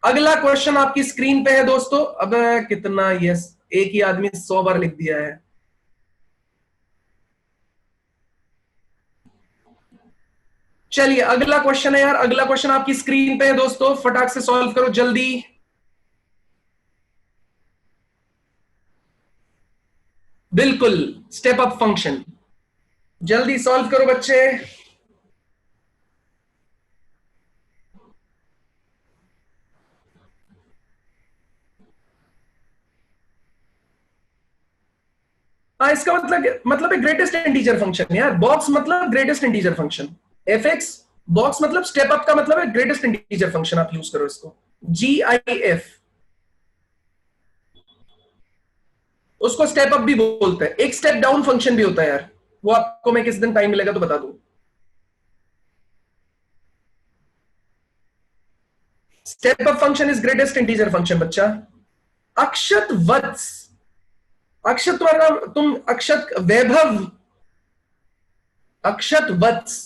अगला क्वेश्चन आपकी स्क्रीन पे है दोस्तों। अब कितना, यस, एक ही आदमी 100 बार लिख दिया है। चलिए अगला क्वेश्चन है यार, अगला क्वेश्चन आपकी स्क्रीन पे है दोस्तों, फटाक से सॉल्व करो जल्दी। बिल्कुल, स्टेप अप फंक्शन, जल्दी सॉल्व करो बच्चे। हाँ, इसका मतलब है ग्रेटेस्ट इंटीजर फंक्शन यार। बॉक्स मतलब greatest integer function, fx box मतलब स्टेप अप का मतलब है ग्रेटेस्ट इंटीजर फंक्शन, आप यूज करो इसको। GIF, उसको स्टेप अप भी बोलते हैं। एक स्टेप डाउन फंक्शन भी होता है यार, वो आपको मैं किस दिन टाइम मिलेगा तो बता दूं। Step up function is greatest integer function बच्चा। अक्षत वत्स, अक्षत तुम्हारा, तुम अक्षत वैभव, अक्षत वत्स,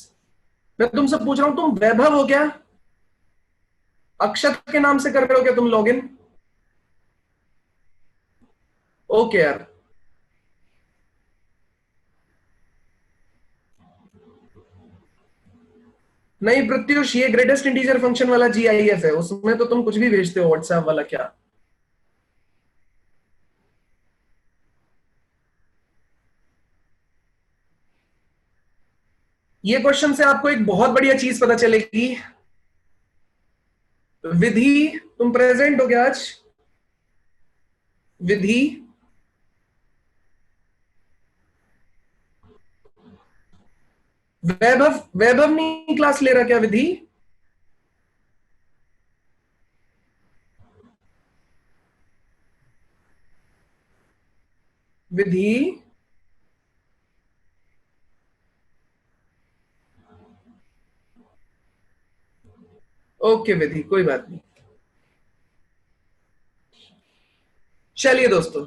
मैं तुमसे पूछ रहा हूं तुम वैभव हो क्या? अक्षत के नाम से कर रहे हो क्या तुम लॉगिन? ओके यार, नहीं प्रत्युष, ये ग्रेटेस्ट इंटीजर फंक्शन वाला GIF है, उसमें तो तुम कुछ भी भेजते हो, व्हाट्सएप वाला क्या। ये क्वेश्चन से आपको एक बहुत बढ़िया चीज पता चलेगी। विधि, तुम प्रेजेंट हो क्या आज? विधि, वैभव, वैभव नहीं क्लास ले रहा क्या विधि? विधि, ओके विधि, कोई बात नहीं। चलिए दोस्तों,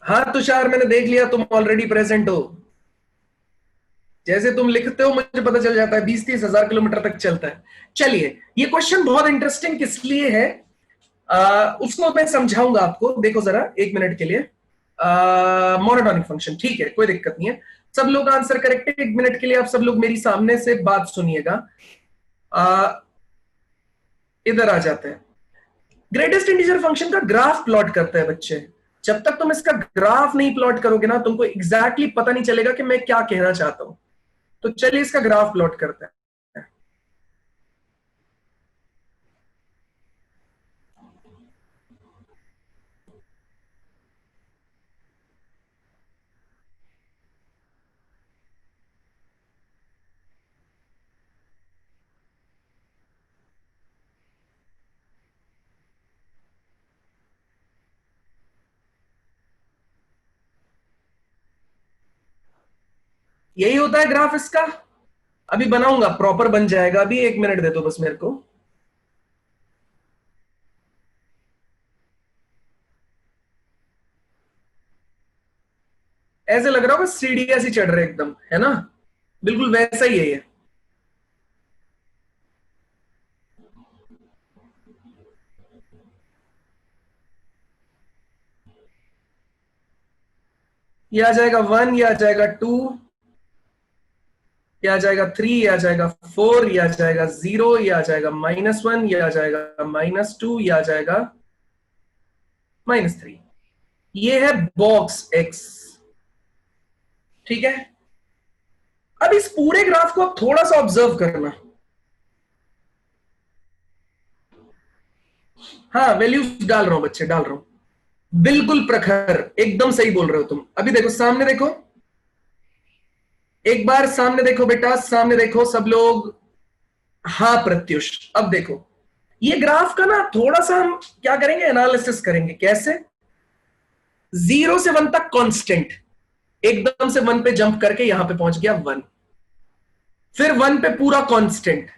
हाँ तुषार, मैंने देख लिया तुम ऑलरेडी प्रेजेंट हो। जैसे तुम लिखते हो मुझे पता चल जाता है, 20-30 हजार किलोमीटर तक चलता है। चलिए, ये क्वेश्चन बहुत इंटरेस्टिंग किस लिए है उसको मैं समझाऊंगा आपको। देखो जरा एक मिनट के लिए। मोनोटोनिक फंक्शन, ठीक है, कोई दिक्कत नहीं है। सब लोग आंसर करेक्ट है। 1 मिनट के लिए आप सब लोग मेरी सामने से बात सुनिएगा। इधर आ जाते हैं। ग्रेटेस्ट इंटीजर फंक्शन का ग्राफ प्लॉट करते हैं बच्चे। जब तक तुम इसका ग्राफ नहीं प्लॉट करोगे ना, तुमको एग्जैक्टली पता नहीं चलेगा कि मैं क्या कहना चाहता हूं। तो चलिए इसका ग्राफ प्लॉट करते हैं। यही होता है ग्राफ इसका। अभी बनाऊंगा, प्रॉपर बन जाएगा। अभी 1 मिनट दे दो बस मेरे को। ऐसे लग रहा होगा सीढ़ियां सी चढ़ रहे एकदम, है ना? बिल्कुल वैसा ही है ये। ये आ जाएगा 1, ये आ जाएगा 2, ये आ जाएगा 3, ये आ जाएगा 4, ये आ जाएगा 0, ये आ जाएगा -1, ये आ जाएगा -2, ये आ जाएगा -3। ये है बॉक्स X, ठीक है। अब इस पूरे ग्राफ को आप थोड़ा सा ऑब्जर्व करना। हाँ, वैल्यूज डाल रहा हूं बच्चे, डाल रहा हूं। बिल्कुल प्रखर, एकदम सही बोल रहे हो तुम। अभी देखो सामने, देखो एक बार सामने देखो बेटा, सामने देखो सब लोग। हाँ प्रत्युष, अब देखो ये ग्राफ का ना थोड़ा सा हम क्या करेंगे, एनालिसिस करेंगे। कैसे? 0 से 1 तक कांस्टेंट, एकदम से 1 पे जंप करके यहां पे पहुंच गया 1, फिर 1 पे पूरा कांस्टेंट,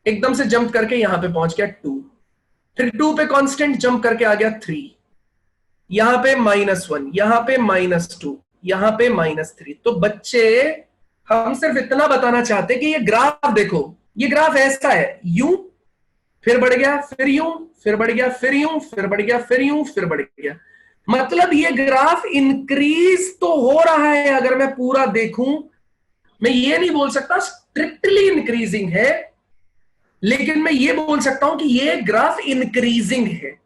एकदम से जंप करके यहां पे पहुंच गया 2, फिर 2 पे कांस्टेंट जंप करके आ गया 3, यहां पे -1, यहां पे -2, यहां पे -3। तो बच्चे हम सिर्फ इतना बताना चाहते कि ये ग्राफ देखो, ये ग्राफ ऐसा है, यूं फिर बढ़ गया, फिर यूं, फिर बढ़ गया, फिर यूं, फिर बढ़ गया, फिर यूं, फिर बढ़ गया। मतलब ये ग्राफ इंक्रीज तो हो रहा है। अगर मैं पूरा देखूं, मैं ये नहीं बोल सकता स्ट्रिक्टली इंक्रीजिंग है, लेकिन मैं ये बोल सकता हूं कि ये ग्राफ इंक्रीजिंग है,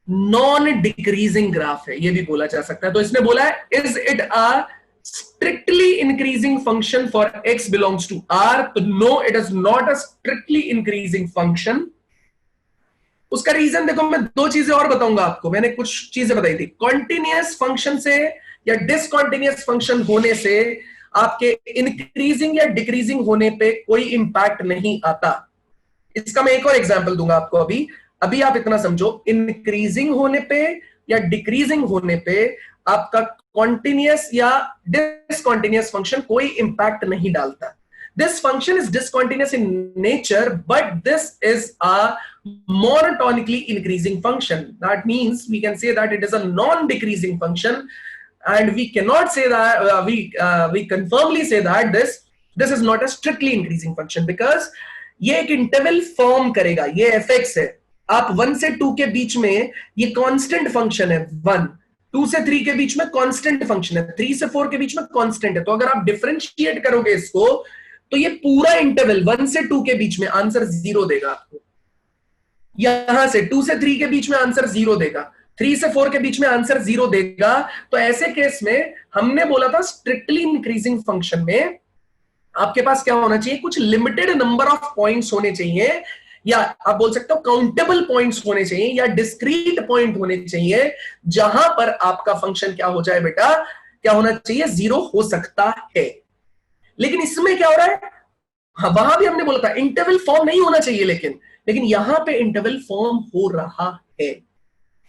नॉन डिक्रीजिंग ग्राफ है, ये भी बोला जा सकता है। तो इसने बोला है, is it a strictly increasing function for x belongs to r? तो no, it is not a strictly increasing function. उसका रीजन देखो, मैं दो चीजें और बताऊंगा आपको। मैंने कुछ चीजें बताई थी, कॉन्टिन्यूअस फंक्शन से या डिसकॉन्टिन्यूअस फंक्शन होने से आपके इंक्रीजिंग या डिक्रीजिंग होने पे कोई इंपैक्ट नहीं आता। इसका मैं एक और एग्जांपल दूंगा आपको। अभी अभी आप इतना समझो, इंक्रीजिंग होने पे या डिक्रीजिंग होने पे आपका कॉन्टिन्यूअस या डिसकॉन्टिन्यूअस फंक्शन कोई इंपैक्ट नहीं डालता। This function is discontinuous in nature, but this is a monotonically increasing function. That means we can say that it is a non-decreasing function, and we cannot say that we confirmly say that this is not a strictly increasing function, because ये एक interval form करेगा। ये fx है, आप 1 से 2 के बीच में ये कांस्टेंट फंक्शन है, 1, 2 से 3 के बीच में कांस्टेंट फंक्शन है, 3 से 4 के बीच में कांस्टेंट है। तो अगर आप डिफरेंशिएट करोगे इसको, तो ये पूरा इंटरवल 1 से 2 के बीच में आंसर 0 देगा आपको। यहां से 2 से 3 के बीच में आंसर 0 देगा, 3 से 4 के बीच में आंसर 0 देगा। तो ऐसे केस में हमने बोला था स्ट्रिक्टली इंक्रीजिंग फंक्शन में आपके पास क्या होना चाहिए, कुछ लिमिटेड नंबर ऑफ पॉइंट्स होने चाहिए, या आप बोल सकते हो काउंटेबल पॉइंट्स होने चाहिए, या डिस्क्रीट पॉइंट होने चाहिए, जहां पर आपका फंक्शन क्या हो जाए बेटा, क्या होना चाहिए, 0 हो सकता है। लेकिन इसमें क्या हो रहा है, हाँ, वहां भी हमने बोला था इंटरवल फॉर्म नहीं होना चाहिए, लेकिन यहां पे इंटरवल फॉर्म हो रहा है।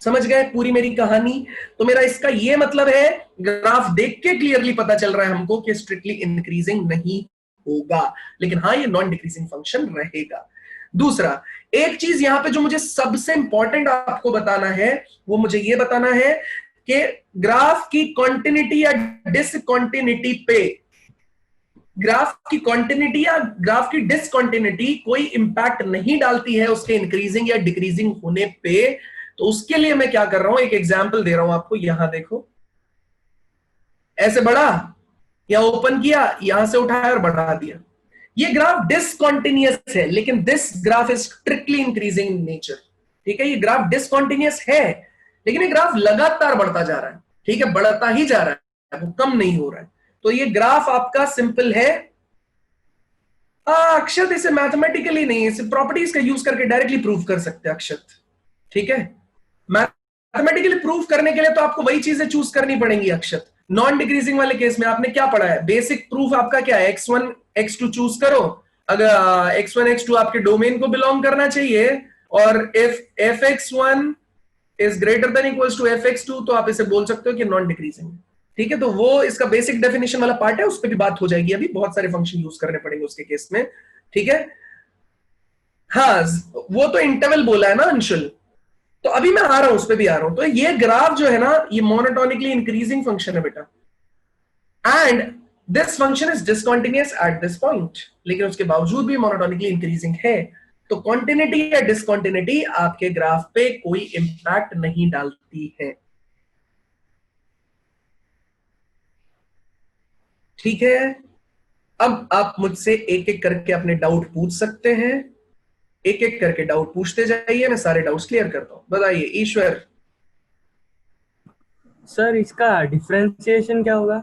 समझ गए पूरी मेरी कहानी? तो मेरा इसका ये मतलब है, ग्राफ देख के क्लियरली पता चल रहा है हमको कि स्ट्रिक्टली इंक्रीजिंग नहीं होगा, लेकिन हाँ, ये नॉन डिक्रीजिंग फंक्शन रहेगा। दूसरा, एक चीज यहां पे जो मुझे सबसे इंपॉर्टेंट आपको बताना है, वो मुझे ये बताना है कि ग्राफ की कॉन्टिन्यूटी या डिसकॉन्टिन्यूटी पे, ग्राफ की कॉन्टिन्यूटी या ग्राफ की डिसकॉन्टिन्यूटी कोई इंपैक्ट नहीं डालती है उसके इंक्रीजिंग या डिक्रीजिंग होने पे। तो उसके लिए मैं क्या कर रहा हूं, एक एग्जांपल दे रहा हूं आपको। यहां देखो, ऐसे बढ़ा या ओपन किया, यहां से उठाया और बढ़ा दिया। ये ग्राफ डिसकॉन्टिन्यूअस है, लेकिन this graph is strictly increasing in nature. ठीक है, ये ग्राफ डिसकॉन्टिन्यूअस है, लेकिन ये ग्राफ लगातार बढ़ता जा रहा है। ठीक है, बढ़ता ही जा रहा है, वो कम नहीं हो रहा है। तो ये ग्राफ आपका सिंपल है। अक्षत इसे मैथमेटिकली नहीं, इसे प्रॉपर्टीज का यूज करके डायरेक्टली प्रूव कर सकते हैं अक्षत। ठीक है, मैथमेटिकली प्रूव करने के लिए तो आपको वही चीजें चूज करनी पड़ेंगी अक्षत। नॉन डिक्रीजिंग वाले केस में आपने क्या पढ़ा है, बेसिक प्रूफ आपका क्या है, x1 x2 चूज करो। अगर x1 x2 आपके डोमेन को बिलोंग करना चाहिए, और if fx1 is greater than equals to fx2, तो आप इसे बोल सकते हो कि नॉन डिक्रीजिंग है। ठीक है, तो वो इसका बेसिक डेफिनेशन वाला पार्ट है, उस पर भी बात हो जाएगी। अभी बहुत सारे फंक्शन यूज करने पड़ेंगे उसके केस में। ठीक है, हाँ, वो तो इंटरवल बोला है ना अंशुल, तो अभी मैं आ रहा हूं, उस पर भी आ रहा हूं। तो ये ग्राफ जो है ना, ये मोनोटोनिकली इंक्रीजिंग फंक्शन है बेटा, and this function is discontinuous at this point, लेकिन उसके बावजूद भी मोनोटोनिकली इंक्रीजिंग है। तो कॉन्टिन्यूटी या डिसकंटिन्यूटी आपके ग्राफ पे कोई इंपैक्ट नहीं डालती है। ठीक है, अब आप मुझसे एक एक करके अपने डाउट पूछ सकते हैं। एक एक करके डाउट पूछते जाइए, मैं सारे डाउट्स क्लियर करता हूं। बताइए ईश्वर। सर इसका डिफरेंशिएशन क्या होगा?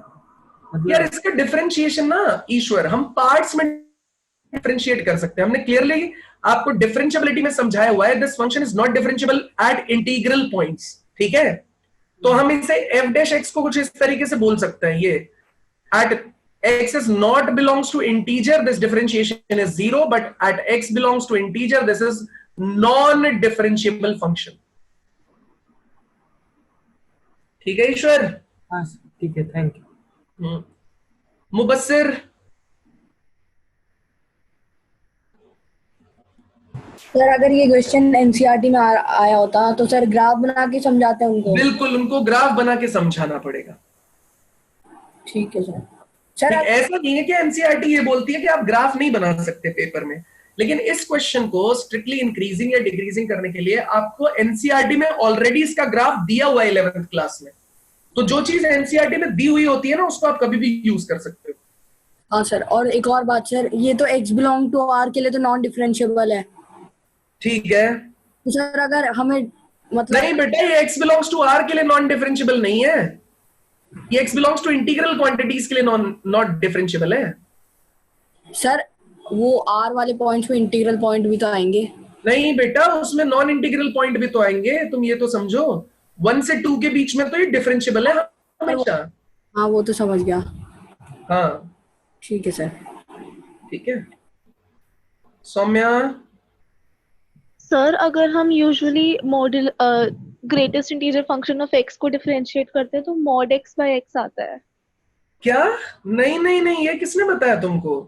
यार इसका डिफरेंशिएशन ना ईश्वर, हम पार्ट्स में डिफरेंशिएट कर सकते हैं। हमने क्लियरली आपको डिफरेंशिएबिलिटी में समझाया हुआ है, this function is not differentiable eight integral points. ठीक है, तो हम इसे f डैश x को कुछ इस तरीके से बोल सकते हैं, ये at x is not belongs to integer, this differentiation is 0, but at x belongs to integer, this is non-differentiable function. ठीक है ईश्वर? हाँ ठीक है, थैंक यू। मुबस्सिर। सर अगर ये क्वेश्चन एनसीईआरटी में आया होता तो सर ग्राफ बना के समझाते हैं उनको। बिल्कुल, उनको ग्राफ बना के समझाना पड़ेगा। ठीक है सर। सर ऐसा नहीं है कि एनसीईआरटी ये बोलती है कि आप ग्राफ नहीं बना सकते पेपर में, लेकिन इस क्वेश्चन को स्ट्रिक्टली इंक्रीजिंग या डिक्रीजिंग करने के लिए आपको एनसीईआरटी में ऑलरेडी इसका ग्राफ दिया हुआ है 11th क्लास में। तो जो चीज एनसीईआरटी में दी हुई होती है ना, उसको आप कभी भी यूज कर सकते हो। हाँ सर, और एक और बात सर, ये तो x बिलोंग टू r के लिए तो नॉन डिफरेंशिएबल है। ठीक है। तो सर अगर हमें मतलब नहीं बेटा, ये x बिलोंग्स टू r के लिए नॉन डिफरेंशिएबल नहीं है, ये x belongs to integral quantities के लिए नॉट डिफरेंशिएबल है। सर वो r वाले पॉइंट्स में इंटीग्रल पॉइंट भी तो आएंगे। नहीं बेटा, उसमें नॉन इंटीग्रल पॉइंट भी तो आएंगे, तुम ये तो समझो 1 से 2 के बीच में तो ये डिफरेंशिएबल है हमेशा। हाँ वो तो समझ गया। हाँ ठीक है सर। ठीक है। सौम्या, सर अगर हम usually model greatest integer function of x को डिफरेंशिएट करते हैं तो mod x by x आता है। क्या? नहीं नहीं नहीं, ये किसने बताया तुमको?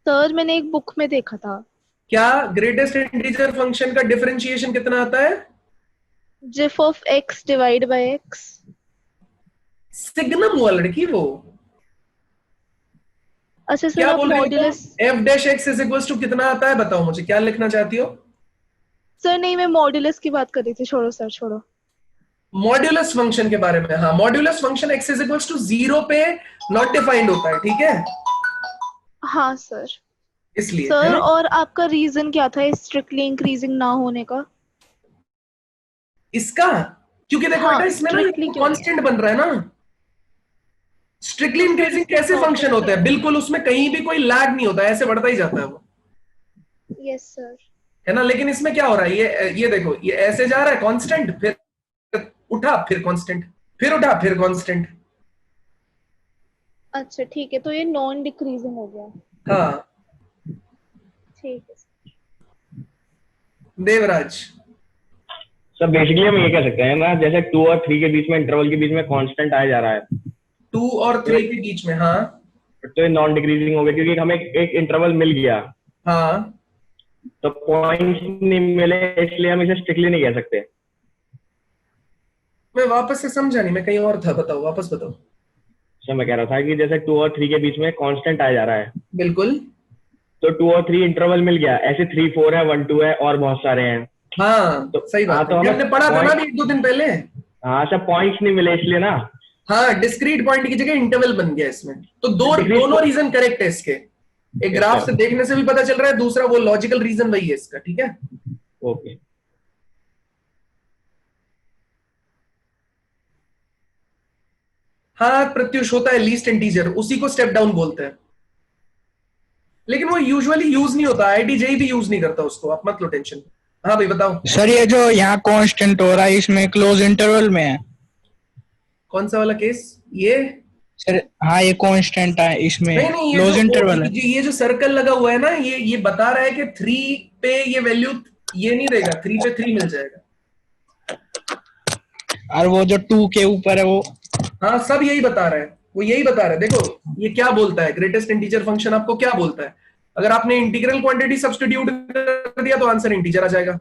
सर मैंने एक बुक में देखा था। क्या ग्रेटेस्ट इंटीजर फंक्शन का डिफरेंशिएशन कितना आता है? GIF of x divide by x। Signum हुआ लड़की वो। अच्छा सर, क्या आप बोल रही हो? Modulus. f dash x is equals to कितना आता है, बताओ मुझे, क्या लिखना चाहती हो? सर नहीं, मैं मॉड्यूलस की बात कर रही थी। छोड़ो सर, छोड़ो। मॉड्यूलस फंक्शन के बारे में। हाँ, modulus function x is equals to 0 पे नॉट डिफाइंड होता है, ठीक है? हाँ सर। इसलिए सर है ना? और आपका रीजन क्या था स्ट्रिक्टली इंक्रीजिंग ना होने का? इसका क्योंकि देखो हाँ, बेटा, इसमें ना strictly क्यों? कांस्टेंट बन रहा है ना। स्ट्रिक्टली इंक्रीजिंग कैसे फंक्शन होता है? बिल्कुल, उसमें कहीं भी कोई लैग नहीं होता है, ऐसे बढ़ता ही जाता है वो, यस सर। है ना? लेकिन इसमें क्या हो रहा है, ये देखो, ये ऐसे जा रहा है कांस्टेंट, फिर उठा, फिर कांस्टेंट, फिर उठा, फिर कांस्टेंट। अच्छा ठीक है, तो ये नॉन डिक्रीजिंग हो गया। हाँ ठीक है सर। देवराज, सर बेसिकली हम ये कह सकते हैं ना, जैसे 2 और 3 के बीच में इंटरवल के बीच में कांस्टेंट आया जा रहा है, 2 और 3 के बीच में, हाँ तो ये नॉन डिक्रीजिंग हो गया क्योंकि हमें एक इंटरवल मिल गया, हाँ। तो पॉइंट्स नहीं मिले इसलिए हम इसे स्ट्रिक्टली नहीं कह सकते। मैं वापस से समझा नहीं, मैं कहीं और था, बताओ, वापस बताओ। सर मैं कह रहा था कि जैसे 2 और 3 के बीच में कांस्टेंट आया जा रहा है, बिल्कुल। तो 2 और 3 इंटरवल मिल गया, ऐसे 3 4 है, 1 2 है और बहुत सारे हैं। हाँ तो सही बात तो है, हमने पढ़ा था ना भी 1-2 दिन पहले। हाँ सर, पॉइंट्स नहीं मिले इसलिए ना। हाँ, डिस्क्रीट पॉइंट की जगह इंटरवल बन गया इसमें, तो दोनों रीजन करेक्ट है इसके। एक ग्राफ से देखने से भी पता चल रहा है, दूसरा वो लॉजिकल रीजन वही है इसका, ठीक है? ओके। हाँ प्रत्युष, होता है लीस्ट इंटीजर, उसी को स्टेप डाउन बोलते हैं, लेकिन वो यूजुअली यूज नहीं होता, आईआईटी जेईई भी यूज नहीं करता उसको, आप मत लो टेंशन। हाँ भाई बताओ। सर ये जो यहाँ कांस्टेंट हो रहा है इसमें क्लोज इंटरवल में है। कौन सा वाला केस? ये सर हाँ, ये कांस्टेंट है इसमें, नहीं नहीं, क्लोज इंटरवल है। ये जो सर्कल लगा हुआ है ना, ये बता रहा है कि 3 पे ये वैल्यू ये नहीं देगा, 3 पे 3 मिल जाएगा। और वो जो 2 के ऊपर है वो, हाँ सब यही बता रहा है, वो यही बता रहा है। देखो ये क्या बोलता है, ग्रेटेस्ट इंटीजर फंक्शन आपको क्या बोलता है, अगर आपने इंटीग्रल क्वांटिटी सब्स्टिट्यूट कर दिया तो आंसर इंटीजर आ जाएगा।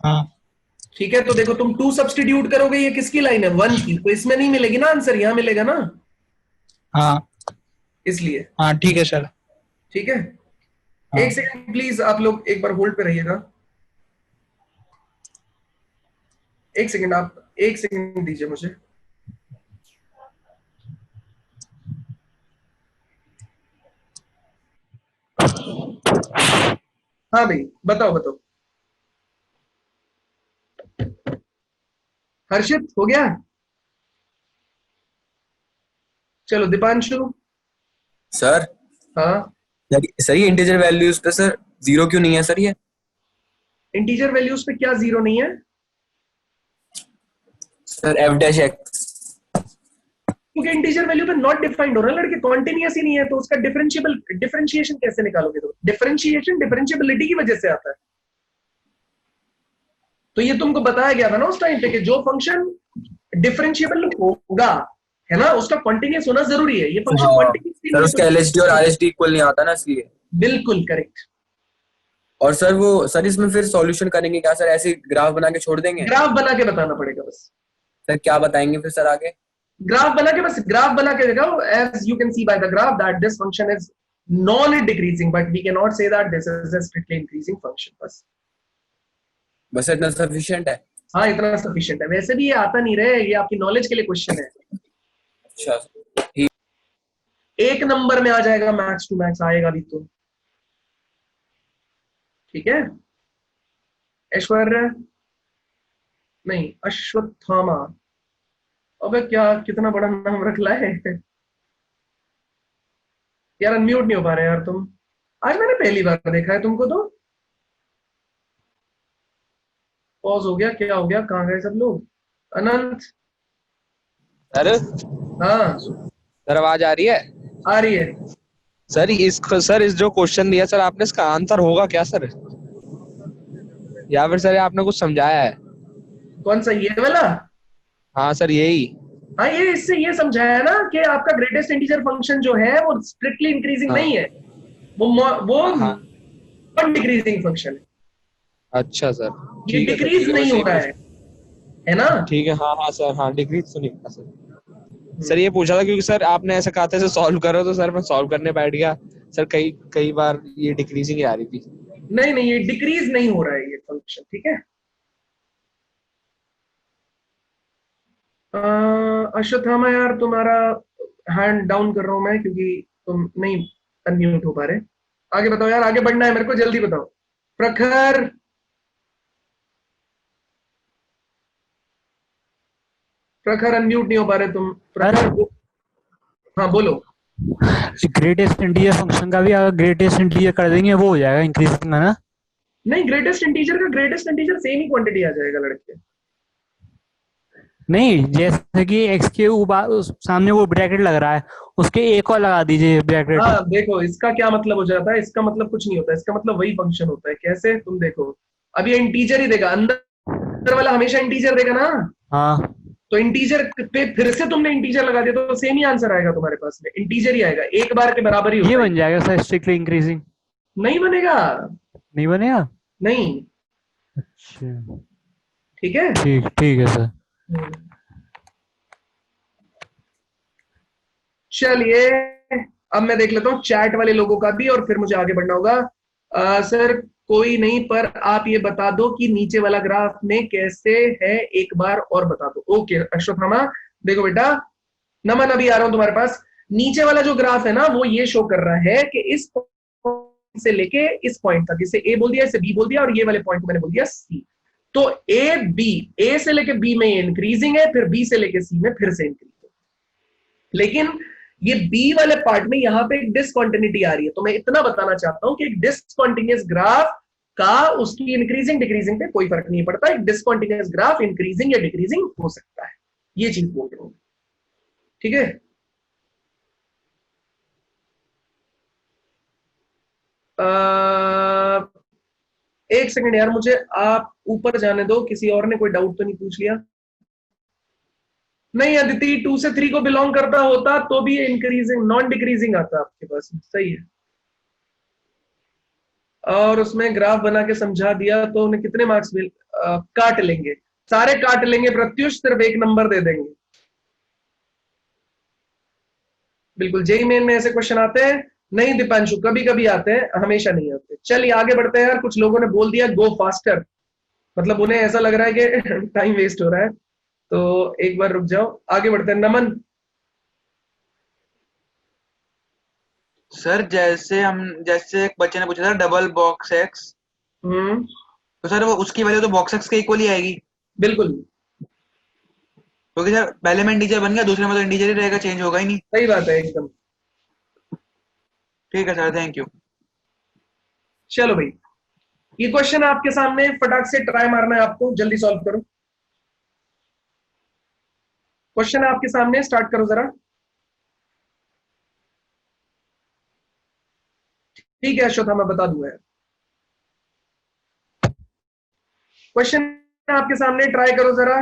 हाँ ठीक है, तो देखो तुम 2 सब्स्टिट्यूट करोगे, ये किसकी लाइन है? 1 की, तो इसमें नहीं मिलेगी ना आंसर, यहां मिलेगा ना, हाँ इसलिए। हाँ ठीक है सर। ठीक है, हाँ। एक सेकंड प्लीज, आप लोग एक बार होल्ड पे रहिएगा, एक सेकंड, आप एक सेकंड दीजिए मुझे। हाँ भाई बताओ बताओ। हर्षित हो गया? चलो दीपांशु। सर हाँ सर ये इंटीजर वैल्यूज पे सर 0 क्यों नहीं है सर? ये इंटीजर वैल्यूज पे क्या 0 नहीं है सर? f डैश x, क्योंकि इंटीजर वैल्यू पे नॉट डिफाइंड हो रहा है लड़के, कॉन्टिन्यूअस ही नहीं है, तो उसका डिफरेंशिएशन कैसे निकालोगे? तो डिफरेंशिएशन डिफरेंशिएबिलिटी की वजह से आता है। तो ये तुमको बताया गया था ना उस टाइम पे कि जो फंक्शन डिफरेंशिएबल होगा, है ना, उसका कॉन्टिन्यूअस होना जरूरी है। ये फंक्शन हाँ कॉन्टिन्यूअस सर, उसका LHD और RHD इक्वल नहीं आता ना, इसलिए। बिल्कुल करेक्ट। और सर वो सर इसमें फिर सॉल्यूशन करेंगे क्या सर, ऐसे ग्राफ बना के छोड़ देंगे? ग्राफ बना के बताना पड़ेगा बस। सर क्या बताएंगे फिर सर आगे? ग्राफ बना के, बस ग्राफ बना के दिखाओ, as you can see by the graph that this function is non decreasing but we can not say that this is a strictly increasing function. बस बस इतना सफिशिएंट है? हाँ, इतना सफिशिएंट है। वैसे भी ये आता नहीं रहे, ये आपकी नॉलेज के लिए क्वेश्चन है। अच्छा एक नंबर में आ जाएगा, मैक्स टू मैक्स आएगा भी तो। ठीक है, ऐश्वर्य नहीं, अश्वत्थामा। अबे क्या, कितना बड़ा नाम रख ला है यार। अनम्यूट नहीं हो पा रहे यार तुम। आज मैंने पहली बार देखा है तुमको तो। पॉज हो गया, क्या हो गया, कहाँ गए सब लोग? अनंत। सर हाँ, सर आवाज आ रही है? आ रही है। सर इस जो क्वेश्चन दिया सर आपने, इसका आंसर होगा क्या सर, या फिर सर आपने कुछ समझाया है? कौन सा, ये वाला? हाँ सर यही। हाँ, ये इससे ये समझाया है ना कि आपका ग्रेटेस्ट इंटीजर फंक्शन जो है वो स्ट्रिक्टली इंक्रीजिंग हाँ नहीं है, वो हाँ। नॉन डिक्रीजिंग फंक्शन है। अच्छा सर, ये ठीक है सर, डिक्रीज ठीक है, नहीं बस हो ये रहा है ना? ठीक है। हाँ हाँ सर, हाँ डिक्रीज तो नहीं होगा सर। सर ये पूछा था क्योंकि सर आपने ऐसा कहा था इसे सॉल्व करो, तो सर मैं सॉल्व करने बैठ गया सर, कई कई बार ये डिक्रीजिंग ही आ रही थी। नहीं नहीं, ये डिक्रीज नहीं हो रहा है ये फंक्शन। ठीक है, अश्वत्थामा यार, तुम्हारा हैंड डाउन कर रहा हूं मैं क्योंकि तुम नहीं अनम्यूट हो पा रहे। आगे बताओ यार, आगे बढ़ना है मेरे को, जल्दी बताओ। प्रखर, प्रखर अनम्यूट नहीं हो पा रहे तुम। प्रखर, हाँ बोलो। ग्रेटेस्ट इंटीजर फंक्शन का भी अगर ग्रेटेस्ट इंटीजर कर देंगे वो हो जाएगा इंक्रीजिंग, है ना? नहीं, ग्रेटेस्ट इंटीजर का ग्रेटेस्ट इंटीजर सेम ही क्वांटिटी आ जाएगा लड़के। नहीं, जैसे कि एक्स के सामने वो ब्रैकेट लग रहा है, उसके एक और लगा दीजिए ब्रैकेट। हाँ देखो, इसका क्या मतलब हो जाता है, इसका मतलब कुछ नहीं होता, इसका मतलब वही फंक्शन होता है। कैसे, तुम देखो, अब ये इंटीजर ही देगा, अंदर वाला हमेशा इंटीजर देगा ना। हाँ, तो इंटीजर पे फिर से तुमने इंटीजर लगा दिया तो सेम ही आंसर आएगा तुम्हारे पास में, इंटीजर ही आएगा, एक बार के बराबर ही ये होता बन जाएगा सर स्ट्रिक्टली इंक्रीजिंग। है। नहीं बनेगा, नहीं बनेगा? नहीं। अच्छा, ठीक है। ठीक ठीक है सर। चलिए, अब मैं देख लेता हूँ चैट वाले लोगों का भी और फिर मुझे आगे बढ़ना होगा। सर कोई नहीं, पर आप ये बता दो कि नीचे वाला ग्राफ में कैसे है, एक बार और बता दो। ओके अश्वत्थामा, देखो बेटा, नमन अभी आ रहा हूं तुम्हारे पास। नीचे वाला जो ग्राफ है ना, वो ये शो कर रहा है कि इस पॉइंट से लेके इस पॉइंट तक, इसे ए बोल दिया, इसे बी बोल दिया, और ये वाले पॉइंट को मैंने बोल दिया सी। तो ए बी, ए से लेके बी में इंक्रीजिंग है, फिर बी से लेके सी में फिर से इंक्रीज है। लेकिन ये बी वाले पार्ट में यहां पे एक डिसकंटिन्यूटी आ रही है। तो मैं इतना बताना चाहता हूं कि एक डिसकंटिन्यूअस ग्राफ का उसकी इंक्रीजिंग डिक्रीजिंग पे कोई फर्क नहीं पड़ता। एक डिसकंटिन्यूअस ग्राफ इंक्रीजिंग या डिक्रीजिंग हो सकता है, ये चीज बोल रहा हूं। ठीक है, एक सेकंड यार, मुझे आप ऊपर जाने दो। किसी और ने कोई डाउट तो नहीं पूछ लिया? नहीं, अदिति 2 से 3 को बिलोंग करता होता तो भी इंक्रीजिंग नॉन डिक्रीजिंग आता आपके पास। सही है। और उसमें ग्राफ बना के समझा दिया तो उन्हें कितने मार्क्स मिल, काट लेंगे, सारे काट लेंगे प्रत्युष, सिर्फ एक नंबर दे देंगे। बिल्कुल, जेई मेन में ऐसे क्वेश्चन आते हैं? नहीं दीपांशु, कभी कभी आते हैं, हमेशा नहीं आते। चलिए आगे बढ़ते हैं यार। कुछ लोगों ने बोल दिया गो फास्टर, मतलब उन्हें ऐसा लग रहा है कि टाइम वेस्ट हो रहा है। तो एक बार रुक जाओ, आगे बढ़ते हैं। नमन। सर जैसे एक बच्चे ने पूछा था डबल बॉक्स एक्स, तो सर वो उसकी वैल्यू तो बॉक्स एक्स के इक्वल ही आएगी, बिल्कुल क्योंकि सर पहले में इंटीजर बन गया, दूसरे में तो इंटीजर ही रहेगा, चेंज होगा ही नहीं। सही बात है एकदम। ठीक है सर, थैंक यू। चलो भाई, ये क्वेश्चन आपके सामने, फटाक से ट्राई मारना है आपको, जल्दी सॉल्व करो। क्वेश्चन आपके सामने, स्टार्ट करो जरा। ठीक है अश्वत्थामा, मैं बता दूंगा। क्वेश्चन आपके सामने, ट्राई करो जरा।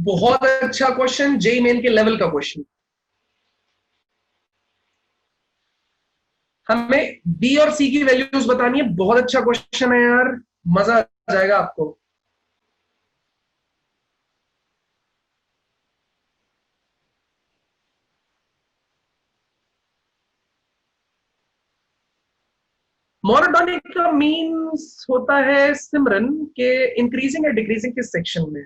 बहुत अच्छा क्वेश्चन, जेई मेन के लेवल का क्वेश्चन। हमें बी और सी की वैल्यूज बतानी है। बहुत अच्छा क्वेश्चन है यार, मजा आ जाएगा आपको। मोनोटोनिक का मीन्स होता है सिमरन के इंक्रीजिंग या डिक्रीजिंग किस सेक्शन में।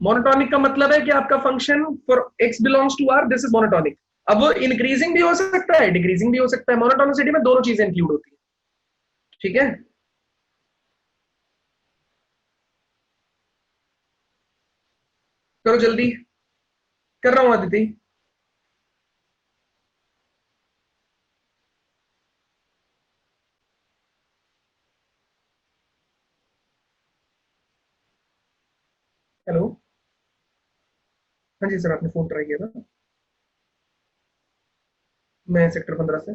मोनोटोनिक का मतलब है कि आपका function for x belongs to r, this is monotonic. अब वो इंक्रीजिंग भी हो सकता है, डिक्रीजिंग भी हो सकता है। मोनोटोनिसिटी में दोनों चीजें इंक्लूड होती है, ठीक है। करो जल्दी, कर रहा हूं अदिति। हेलो, हाँ जी सर, आपने फोन ट्राई किया था। मैं सेक्टर 15 से।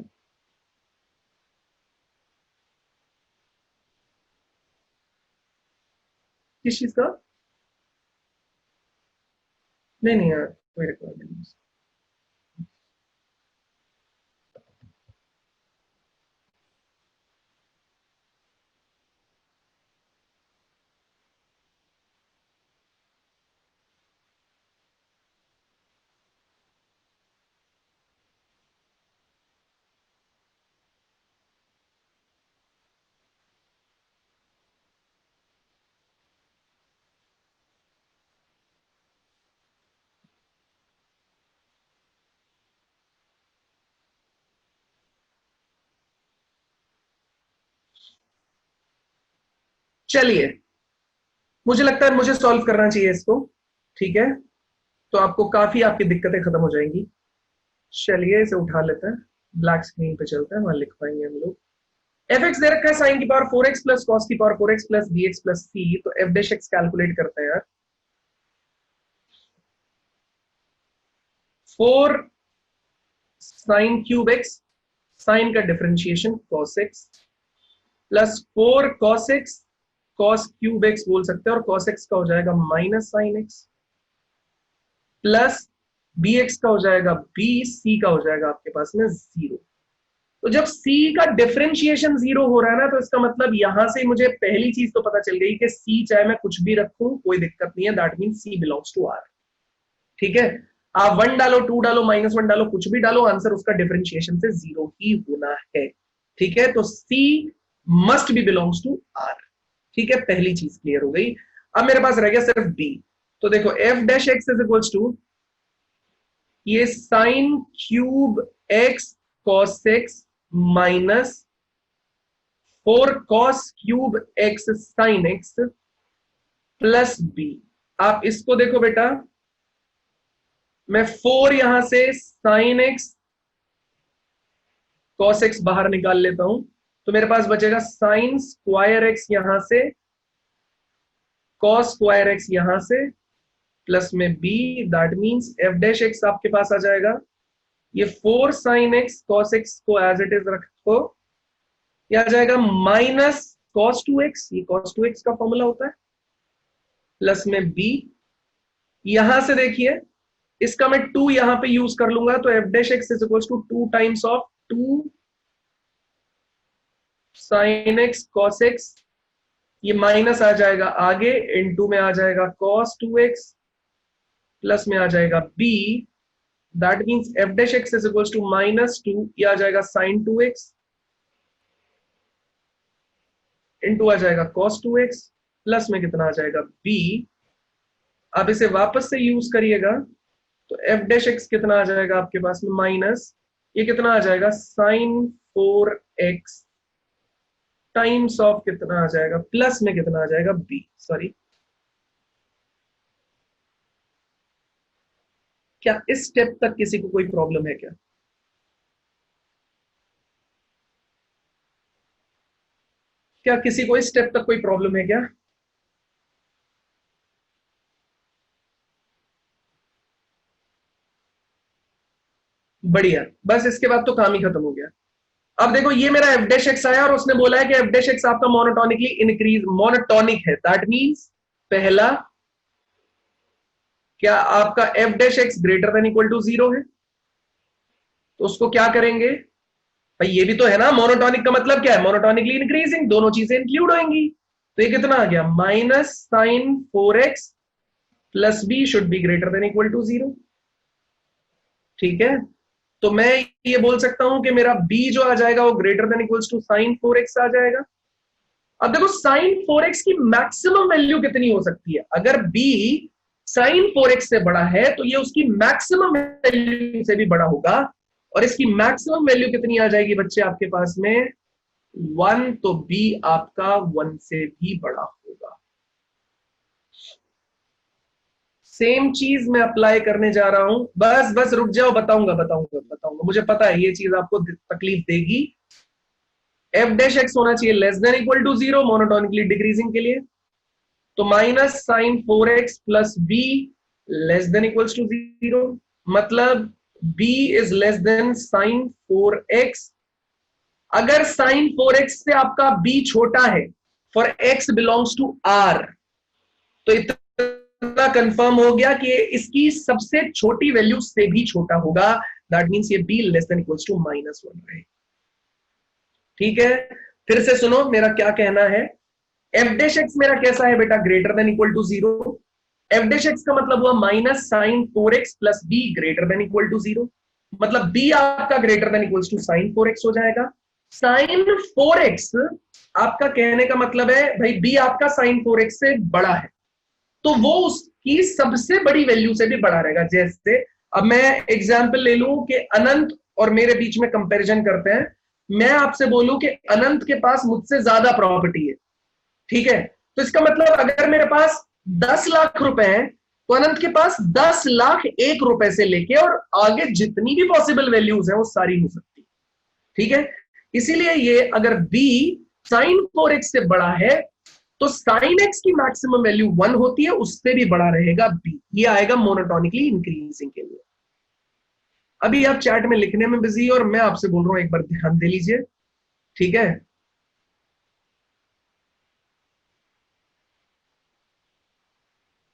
किस चीज का? नहीं नहीं यार, कोई रिक्वायरमेंट नहीं। चलिए, मुझे लगता है मुझे सॉल्व करना चाहिए इसको, ठीक है। तो आपको काफी आपकी दिक्कतें खत्म हो जाएंगी। चलिए इसे उठा लेते हैं, ब्लैक स्क्रीन पे चलते हैं, वहां लिख पाएंगे हम लोग। एफ एक्स दे रखा है साइन की पावर 4x प्लस कॉस की power 4x plus B X plus C. तो एफ डैश एक्स कैलकुलेट करते हैं यार। 4 साइन क्यूब एक्स, साइन का differentiation cos x, plus 4 cos x, cos cube x बोल सकते हैं, और कॉस एक्स का हो जाएगा minus sine x, plus B X का हो जाएगा बी, सी का हो जाएगा आपके पास में 0। तो जब c का डिफरेंशिएशन 0 हो रहा है ना, तो इसका मतलब यहां से मुझे पहली चीज तो पता चल गई कि c चाहे मैं कुछ भी रखूं कोई दिक्कत नहीं है, that mean c belongs to r, ठीक है। आप 1 डालो, 2 डालो, -1 डालो, कुछ भी डालो, आंसर उसका डिफरेंशिएशन से 0 ही होना है, ठीक है। तो c must be belongs to r, ठीक है। पहली चीज क्लियर हो गई। अब मेरे पास रह गया सिर्फ b। तो देखो F dash x is equals to ये sine cube x cos x minus 4 cos cube x sine x plus B. आप इसको देखो बेटा, मैं 4 यहां से साइन एक्स कॉस एक्स बाहर निकाल लेता हूं, तो मेरे पास बचेगा साइन स्क्वायर एक्स यहां से, कॉस स्क्वायर एक्स यहां से, प्लस में b, that means f dash x आपके पास आ जाएगा। ये 4 साइन एक्स कॉस एक्स को एज इट इज रखो, ये आ जाएगा माइनस कॉस 2x, ये कॉस 2x का फॉर्मूला होता है, प्लस में बी। यहां से देखिए इसका मैं 2 यहां पे यूज कर लूंगा, तो F dash x is equal to 2 times of 2 sine x cos x, ये माइनस आ जाएगा आगे, इनटू में आ जाएगा कॉस 2x, प्लस में आ जाएगा b, that means f dash x is equals to -2, ये आ जाएगा sin 2x, इनटू आ जाएगा cos 2x, प्लस में कितना आ जाएगा b। आप इसे वापस से यूज करिएगा तो f डैश x कितना आ जाएगा आपके पास में माइनस, ये कितना आ जाएगा sin 4x टाइम्स ऑफ कितना आ जाएगा, प्लस में कितना आ जाएगा b। सॉरी, क्या इस स्टेप तक किसी को कोई प्रॉब्लम है क्या? क्या किसी को इस स्टेप तक कोई प्रॉब्लम है क्या? बढ़िया, बस इसके बाद तो काम ही खत्म हो गया। अब देखो ये मेरा एफ डैश एक्स आया और उसने बोला है कि एफ डैश एक्स आपका मोनोटोनिकली इंक्रीज मोनोटोनिक है, दैट मींस पहला, क्या आपका f dash x greater than equal to 0 है? तो उसको क्या करेंगे भाई, ये भी तो है ना, मोनोटॉनिक का मतलब क्या है, मोनोटॉनिकली इंक्रीजिंग, दोनों चीजें इंक्लूड होंगी। तो ये कितना आ गया, minus sine 4x plus b should be greater than equal to 0। ठीक है, तो मैं ये बोल सकता हूं कि मेरा b जो आ जाएगा वो greater than equals to sine 4x आ जाएगा। अब देखो साइन 4x की मैक्सिमम वैल्यू कितनी हो सकती है, अगर b साइन 4x से बड़ा है तो ये उसकी मैक्सिमम वैल्यू से भी बड़ा होगा, और इसकी मैक्सिमम वैल्यू कितनी आ जाएगी बच्चे आपके पास में, 1, तो b आपका 1 से भी बड़ा होगा। सेम चीज मैं अप्लाई करने जा रहा हूं, बस रुक जाओ, बताऊंगा, मुझे पता है ये चीज आपको तकलीफ देगी। एफ डैश एक्स होना चाहिए less than equal to 0 monotonically decreasing के लिए, तो minus sine 4x plus b less than equals to 0, मतलब b is less than sine 4x। अगर साइन 4x से आपका b छोटा है for x belongs to r, तो इतना कंफर्म हो गया कि इसकी सबसे छोटी वैल्यू से भी छोटा होगा, दैट मींस ये b less than equals to -1 रहे। ठीक है, फिर से सुनो मेरा क्या कहना है, एफ डैश एक्स मेरा कैसा है बेटा, greater than equal to 0। F dash x का मतलब हुआ minus sine 4x plus b greater than equal to 0, मतलब b आपका greater than equals to sine 4x हो जाएगा। साइन 4x आपका कहने का मतलब है भाई b आपका साइन 4x से बड़ा है, तो वो उसकी सबसे बड़ी वैल्यू से भी बड़ा रहेगा। जैसे अब मैं एग्जांपल ले लूं कि अनंत और मेरे बीच में कंपैरिजन करते हैं, मैं आपसे बोलूं कि अनंत के पास मुझसे ज्यादा प्रॉपर्टी है, ठीक है, तो इसका मतलब अगर मेरे पास 10 लाख रुपए हैं तो अनंत के पास 10 लाख 1 रुपए से लेके और आगे जितनी भी पॉसिबल वैल्यूज हैं वो सारी हो सकती है। ठीक है, इसीलिए ये अगर b साइन 4x से बड़ा है तो साइन x की मैक्सिमम वैल्यू 1 होती है, उससे भी बड़ा रहेगा b, ये आएगा मोनोटोनिकली इंक्रीजिंग के लिए। अभी आप चैट में लिखने में बिजी और मैं आपसे बोल रहा हूं, एक बार ध्यान दे लीजिए। ठीक है,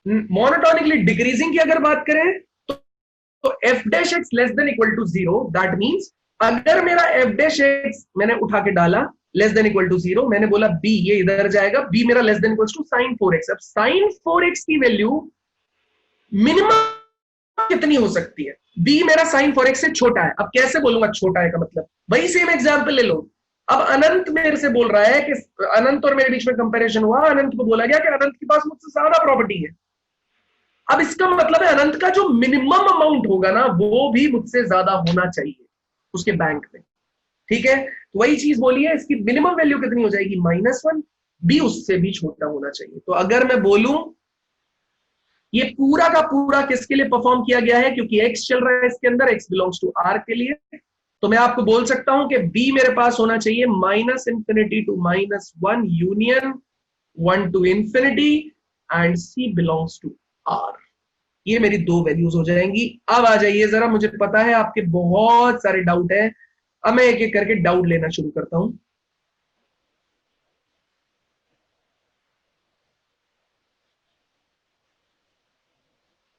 मोनोटोनिकली डिक्रीजिंग की अगर बात करें तो F dash x less than equal to 0, that means अगर मेरा एफ डैश एक्स मैंने उठा के डाला लेस देन इक्वल टू 0, मैंने बोला b ये इधर जाएगा, b मेरा less than equal to sine 4x। अब साइन 4x की वैल्यू मिनिमम कितनी हो सकती है, b मेरा साइन 4x से छोटा है। अब कैसे बोलूंगा छोटा है का मतलब, वही सेम एग्जांपल ले लो। अब अनंत मेरे से बोल रहा है कि अनंत और मेरे बीच में कंपैरिजन हुआ, अनंत को बोला गया कि अनंत के पास मुझसे ज्यादा प्रॉपर्टी है। अब इसका मतलब है अनंत का जो मिनिमम अमाउंट होगा ना वो भी मुझसे ज्यादा होना चाहिए उसके बैंक में। ठीक है, तो वही चीज बोली है, इसकी मिनिमम वैल्यू कितनी हो जाएगी, -1, b उससे भी छोटा होना चाहिए। तो अगर मैं बोलूं ये पूरा का पूरा किसके लिए परफॉर्म किया गया है, क्योंकि x चल रहा है इसके अंदर, x बिलोंग्स टू r के लिए, तो मैं आपको बोल सकता हूं कि b मेरे पास होना चाहिए -∞ to -1 union 1 to ∞, and c belongs to r। ये मेरी दो वैल्यूज हो जाएंगी। अब आ जाइए जरा, मुझे पता है आपके बहुत सारे डाउट है, अब मैं एक एक करके डाउट लेना शुरू करता हूं।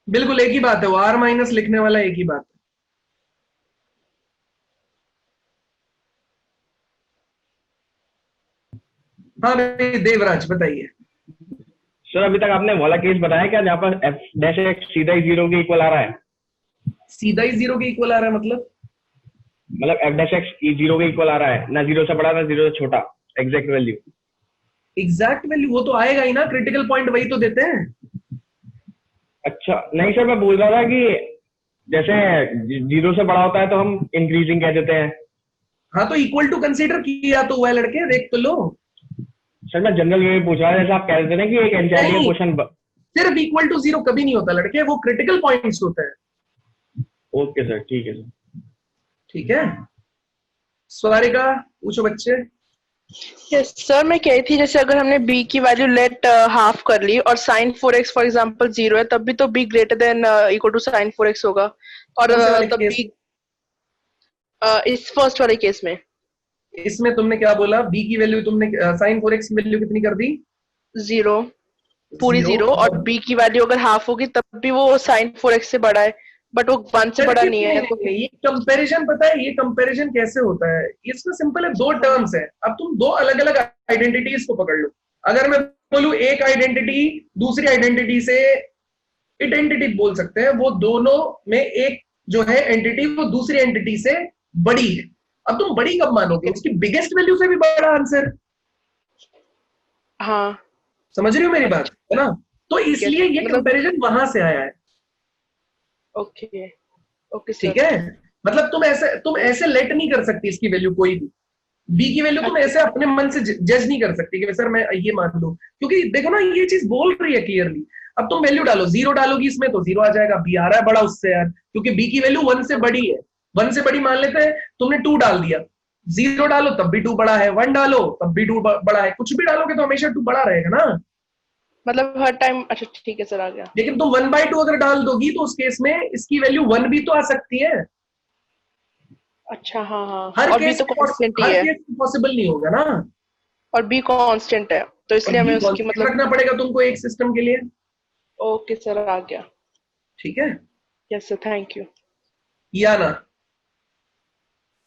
बिल्कुल एक ही बात है, वो r माइनस लिखने वाला एक ही बात है। हाँ भाई देवराज बताइए। सर अभी तक आपने वाला केस बताया क्या जहाँ पर एफ डैश एक्स सीधा ही 0 के इक्वल आ रहा है? सीधा ही 0 के इक्वल आ रहा है मतलब एफ डैश एक्स 0 के इक्वल आ रहा है, ना 0 से बड़ा ना 0 से छोटा, एग्जैक्ट वैल्यू। एग्जैक्ट वैल्यू वो तो आएगा ही ना, क्रिटिकल पॉइंट वही तो देते हैं। अच्छा नहीं सर, मैं बोल रहा था कि जैसे 0 से बड़ा होता है तो हम इंक्रीजिंग कह देते हैं। हाँ तो इक्वल टू कंसीडर किया तो हुआ है लड़के, देख तो लो। सर मैं जनरल वे में पूछ रहा था, जैसे आप कह रहे थे ना कि एक एनसीईआरटी का क्वेश्चन सिर्फ इक्वल टू 0 कभी नहीं होता लड़के, वो क्रिटिकल पॉइंट्स होते हैं। ओके सर, ठीक है सर। ठीक है, स्वारिका पूछो बच्चे। यस सर, मैं कही थी जैसे अगर हमने b की वैल्यू लेट हाफ कर ली और sin 4x फॉर एग्जांपल 0 है, तब भी तो b greater than equal to sin 4x होगा, और तब b इस फर्स्ट वाले केस में। इसमें तुमने क्या बोला, b की वैल्यू तुमने sin 4x की वैल्यू कितनी कर दी, 0। पूरी Zero जीरो, और और बी की वैल्यू अगर हाफ होगी तब भी वो साइन 4x से बड़ा है, बट वो 1 से बड़ा नहीं है। तो ये कंपैरिजन, पता है ये कंपैरिजन कैसे होता है? इसमें सिंपल है, दो टर्म्स है, अब तुम दो अलग अलग आइडेंटिटीज को पकड़ लो। अगर मैं बोलूं एक आइडेंटिटी दूसरी आइडेंटिटी से, इडेंटिटी बोल सकते हैं, वो दोनों में एक जो है एंटिटी वो दूसरी एंटिटी से बड़ी है। अब तुम बड़ी कब मानोगे? उसकी बिगेस्ट वैल्यू से भी बड़ा आंसर। हाँ, समझ रही हो मेरी बात, है ना? तो इसलिए ये मतलब कंपैरिजन वहां से आया है। ओके ओके ठीक है, मतलब तुम ऐसे लेट नहीं कर सकती इसकी वैल्यू कोई भी। बी की वैल्यू तुम ऐसे अपने मन से जज नहीं कर सकती कि सर मैं ये मान लूं, क्योंकि देखो ना ये चीज बोल रही है क्लियरली। अब तुम वैल्यू डालो, 0 डालोगी इसमें तो 0 आ जाएगा, बी आ रहा है बड़ा उससे यार, क्योंकि बी की वैल्यू 1 से बड़ी है। 1 से बड़ी मान लेते हैं, तुमने 2 डाल दिया, 0 डालो तब भी 2 बड़ा है, 1 डालो तब भी 2 बड़ा है, कुछ भी डालोगे तो हमेशा 2 बड़ा रहेगा ना, मतलब हर टाइम। अच्छा ठीक है सर, आ गया। लेकिन तुम 1/2 अगर डाल दोगी तो उस केस में इसकी वैल्यू 1 भी तो आ सकती है। अच्छा हाँ हाँ, हर और बी केस तो कांस्टेंट ही है, पॉसिबल नहीं होगा ना, और बी कांस्टेंट है, तो इसलिए हमें उसकी मतलब रखना पड़ेगा तुमको एक सिस्टम के लिए। ओके सर, आ गया। ठीक है, यस सर, थैंक यू। या ना?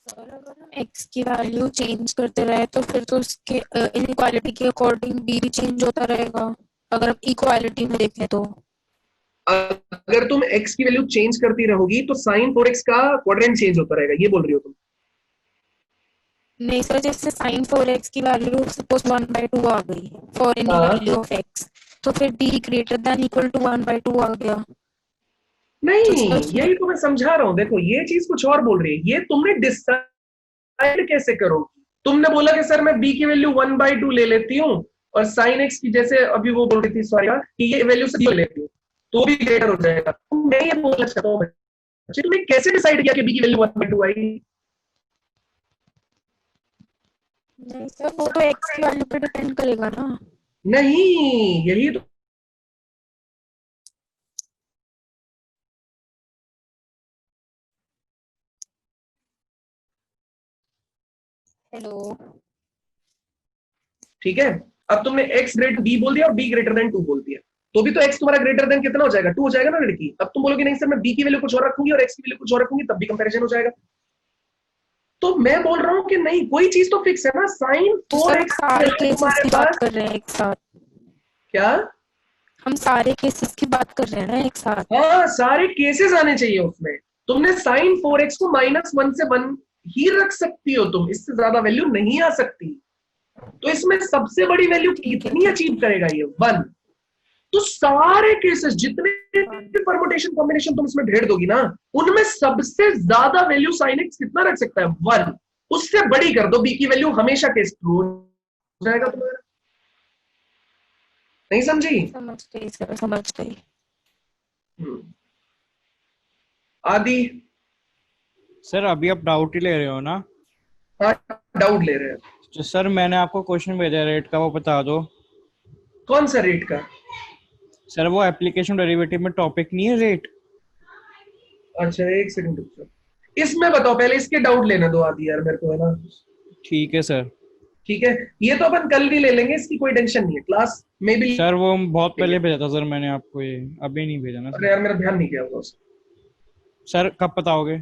सर अगर हम x की वैल्यू चेंज करते रहे तो फिर तो उसके इनइक्वालिटी के अकॉर्डिंग b भी चेंज होता रहेगा, अगर हम इक्वालिटी में देखें तो। अगर तुम x की वैल्यू चेंज करती रहोगी तो sin 4x का क्वाड्रेंट चेंज होता रहेगा, ये बोल रही हो तुम? नहीं सर, जैसे sin 4x की वैल्यू सपोज 1/2 आ गई for any value of x, तो फिर b greater than equal to 1/2 आ गया। नहीं, यही तो मैं समझा रहा हूं। देखो ये चीज कुछ और बोल रही है, ये तुमने डिसाइड कैसे करोगी? तुमने बोला कि सर मैं b की वैल्यू 1/2 ले लेती हूँ और sin x की, जैसे अभी वो बोल रही थी सॉरी कि ये वैल्यू से ले लेती हूँ तो भी ग्रेटर हो जाएगा। मैं ये बोलना चाहता हूँ तुमने कैसे डिसाइड किया कि b की वैल्यू 1/2 आई? नहीं सर, वो तो x की वैल्यू पे डिपेंड करेगा ना। नहीं, यही तो हेलो, ठीक है। अब तुमने x ग्रेटर b बोल दिया और b ग्रेटर देन 2 बोल दिया, तो भी तो x तुम्हारा ग्रेटर देन कितना हो जाएगा? 2 हो जाएगा ना लड़की। अब तुम बोलोगे नहीं सर मैं b की वैल्यू कुछ और रखूंगी और x की वैल्यू कुछ और रखूंगी, तब भी कंपैरिजन हो जाएगा। तो मैं बोल रहा हूं कि नहीं, कोई चीज तो फिक्स है ना। sin 4x सारे केसेस की बात कर रहे हैं एक साथ। क्या? हम सारे केसेस की बात कर रहे हैं ना एक साथ। हाँ, सारे केसेस आने चाहिए उसमें। तुमने sin 4x को -1 से 1 ही रख सकती हो तुम, इससे ज्यादा वैल्यू नहीं आ सकती। तो इसमें सबसे बड़ी वैल्यू कितनी अचीव करेगा ये? 1। तो सारे केसेस जितने परमुटेशन कॉम्बिनेशन तुम इसमें ढेर दोगी ना, उनमें सबसे ज्यादा वैल्यू sin x कितना रख सकता है? 1। उससे बड़ी कर दो, b की वैल्यू हमेशा केस ट्रू हो जाएगा तुम्हारा। नहीं समझी? समझ गई सर, समझ गई। आदि सर अभी आप डाउट ही ले रहे हो ना? हाँ, डाउट ले रहे हैं। तो सर मैंने आपको क्वेश्चन भेजा रेट का, वो बता दो। कौन सा रेट का? सर वो एप्लीकेशन डेरिवेटिव में टॉपिक नहीं है रेट? अच्छा एक सेकंड रुक जाओ, इसमें बताओ पहले, इसके डाउट लेने दो आदि यार मेरे को, है ना? ठीक है सर। ठीक है, ये तो अपन कल भी ले लेंगे, इसकी कोई टेंशन नहीं है। क्लास में भी सर वो बहुत पहले भेजा था सर मैंने आपको, ये अभी नहीं भेजा ना। अरे यार मेरा ध्यान नहीं किया होगा उसको। सर कब बताओगे?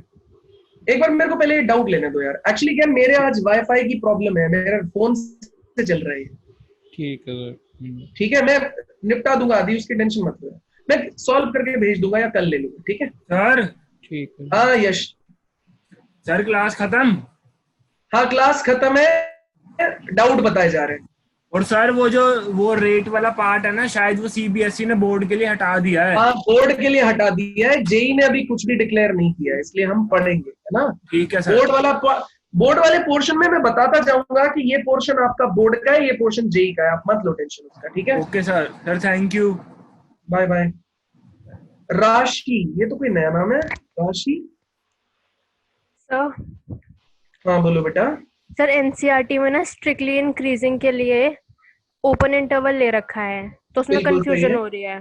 एक बार मेरे को पहले डाउट लेने दो यार। एक्चुअली क्या मेरे आज वाईफाई की प्रॉब्लम है, मेरे फोन से चल रहा है। ठीक है सर। ठीक है, मैं निपटा दूंगा आदि, उसकी टेंशन मत लो, मैं सॉल्व करके भेज दूंगा या कल ले लूंगा। ठीक है सर? ठीक है। हाँ यश सर क्लास खत्म? हाँ क्लास खत्म है, डाउट बताए जा रहे हैं। और सर वो रेट वाला पार्ट है ना, शायद वो सीबीएसई ने बोर्ड के लिए हटा दिया है। हाँ बोर्ड के लिए हटा दिया है, जेई ने अभी कुछ भी डिक्लेयर नहीं किया है, इसलिए हम पढ़ेंगे, है ना? ठीक है सर। बोर्ड वाले पोर्शन में मैं बताता जाऊंगा कि ये पोर्शन आपका बोर्ड का है, ये पोर्शन जेई का है, आप मत लो टेंशन उसका। ठीक है okay sir. Sir thank you, bye bye. Rashi, ये तो कोई नया नाम है, राशि। सर हाँ बोलो बेटा। सर एनसीईआरटी में ना स्ट्रिक्टली इंक्रीजिंग के लिए ओपन इंटरवल ले रखा है, तो उसमें बिल्कुल सही कंफ्यूजन है। हो रही है।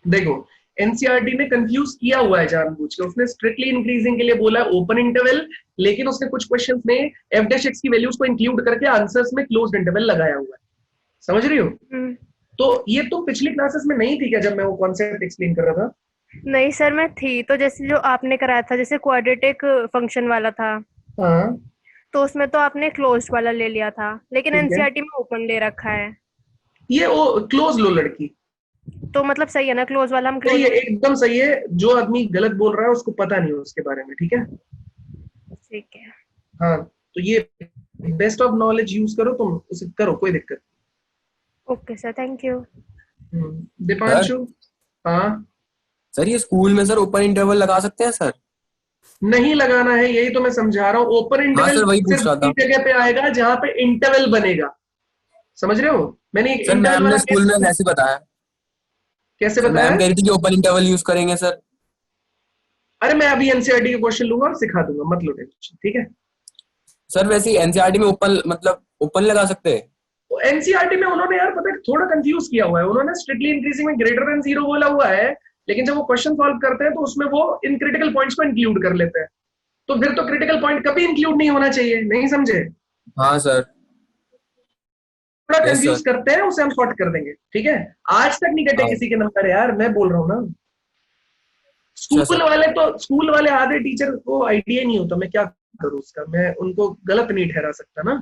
देखो एनसीईआरटी ने कंफ्यूज किया हुआ है जानबूझ के, उसने स्ट्रिक्टली इंक्रीजिंग के लिए बोला है ओपन इंटरवल, लेकिन उसने कुछ क्वेश्चंस में f' x की वैल्यूज को इंक्लूड करके आंसर्स में क्लोज्ड इंटरवल लगाया हुआ है। समझ रही हो? तो ये तुम पिछली क्लासेस में नहीं थी क्या जब मैं वो कॉन्सेप्ट एक्सप्लेन कर रहा था? नहीं सर मैं थी, तो जैसे जो आपने कराया था जैसे क्वाड्रेटिक फंक्शन वाला था, हाँ तो उसमें तो आपने क्लोज्ड वाला ले लिया था, लेकिन ठीक है। एनसीईआरटी में ओपन ले रखा है। ये वो क्लोज लो लड़की, तो मतलब सही है ना क्लोज वाला? हम सही है, क्लोज। एकदम सही है। जो आदमी गलत बोल रहा है उसको पता नहीं है उसके बारे में, ठीक है? ठीक है। हाँ तो ये बेस्ट ऑफ नॉलेज यूज करो, तुम उसे करो, कोई दिक्कत। Okay sir, thank you. Deepanshu. हाँ सर ये स्कूल में सर ओपन इंटरवल लगा सकते हैं सर? नहीं लगाना है, यही तो मैं समझा रहा हूँ। ओपन हाँ इंटरवल सर, वही पूछ सिर्फ रहा था। उसी जगह पे आएगा जहां पे इंटरवल बनेगा, समझ रहे हो? मैंने एक सर इंटरवल मैम वाला ने स्कूल में वैसे बताया। कैसे सर बताया? मैम कह रही थी कि ओपन इंटरवल यूज करेंगे सर। अरे मैं अभी एनसीईआरटी के क्वेश्चन लूंगा और सिखा दूंगा, मत लो टेंशन, ठीक है? सर वैसे एनसीईआरटी में ओपन मतलब ओपन लगा सकते हैं? तो एनसीईआरटी में उन्होंने यार पता है थोड़ा कंफ्यूज किया हुआ है, उन्होंने स्ट्रिक्टली इंक्रीजिंग में ग्रेटर देन 0 बोला हुआ है, लेकिन जब वो क्वेश्चन सॉल्व करते हैं तो उसमें वो इन क्रिटिकल पॉइंट्स को इंक्लूड कर लेते हैं। तो फिर तो क्रिटिकल पॉइंट कभी इंक्लूड नहीं होना चाहिए, नहीं समझे? हाँ सर। थोड़ा Yes, कंफ्यूज sir. करते हैं, उसे हम सॉर्ट कर देंगे, ठीक है? आज तक नहीं कटे हाँ। किसी के नंबर यार, मैं बोल रहा हूँ ना। स्कूल वाले आधे टीचर को आइडिया नहीं होता, मैं क्या करूँ उसका, मैं उनको गलत नहीं ठहरा सकता ना।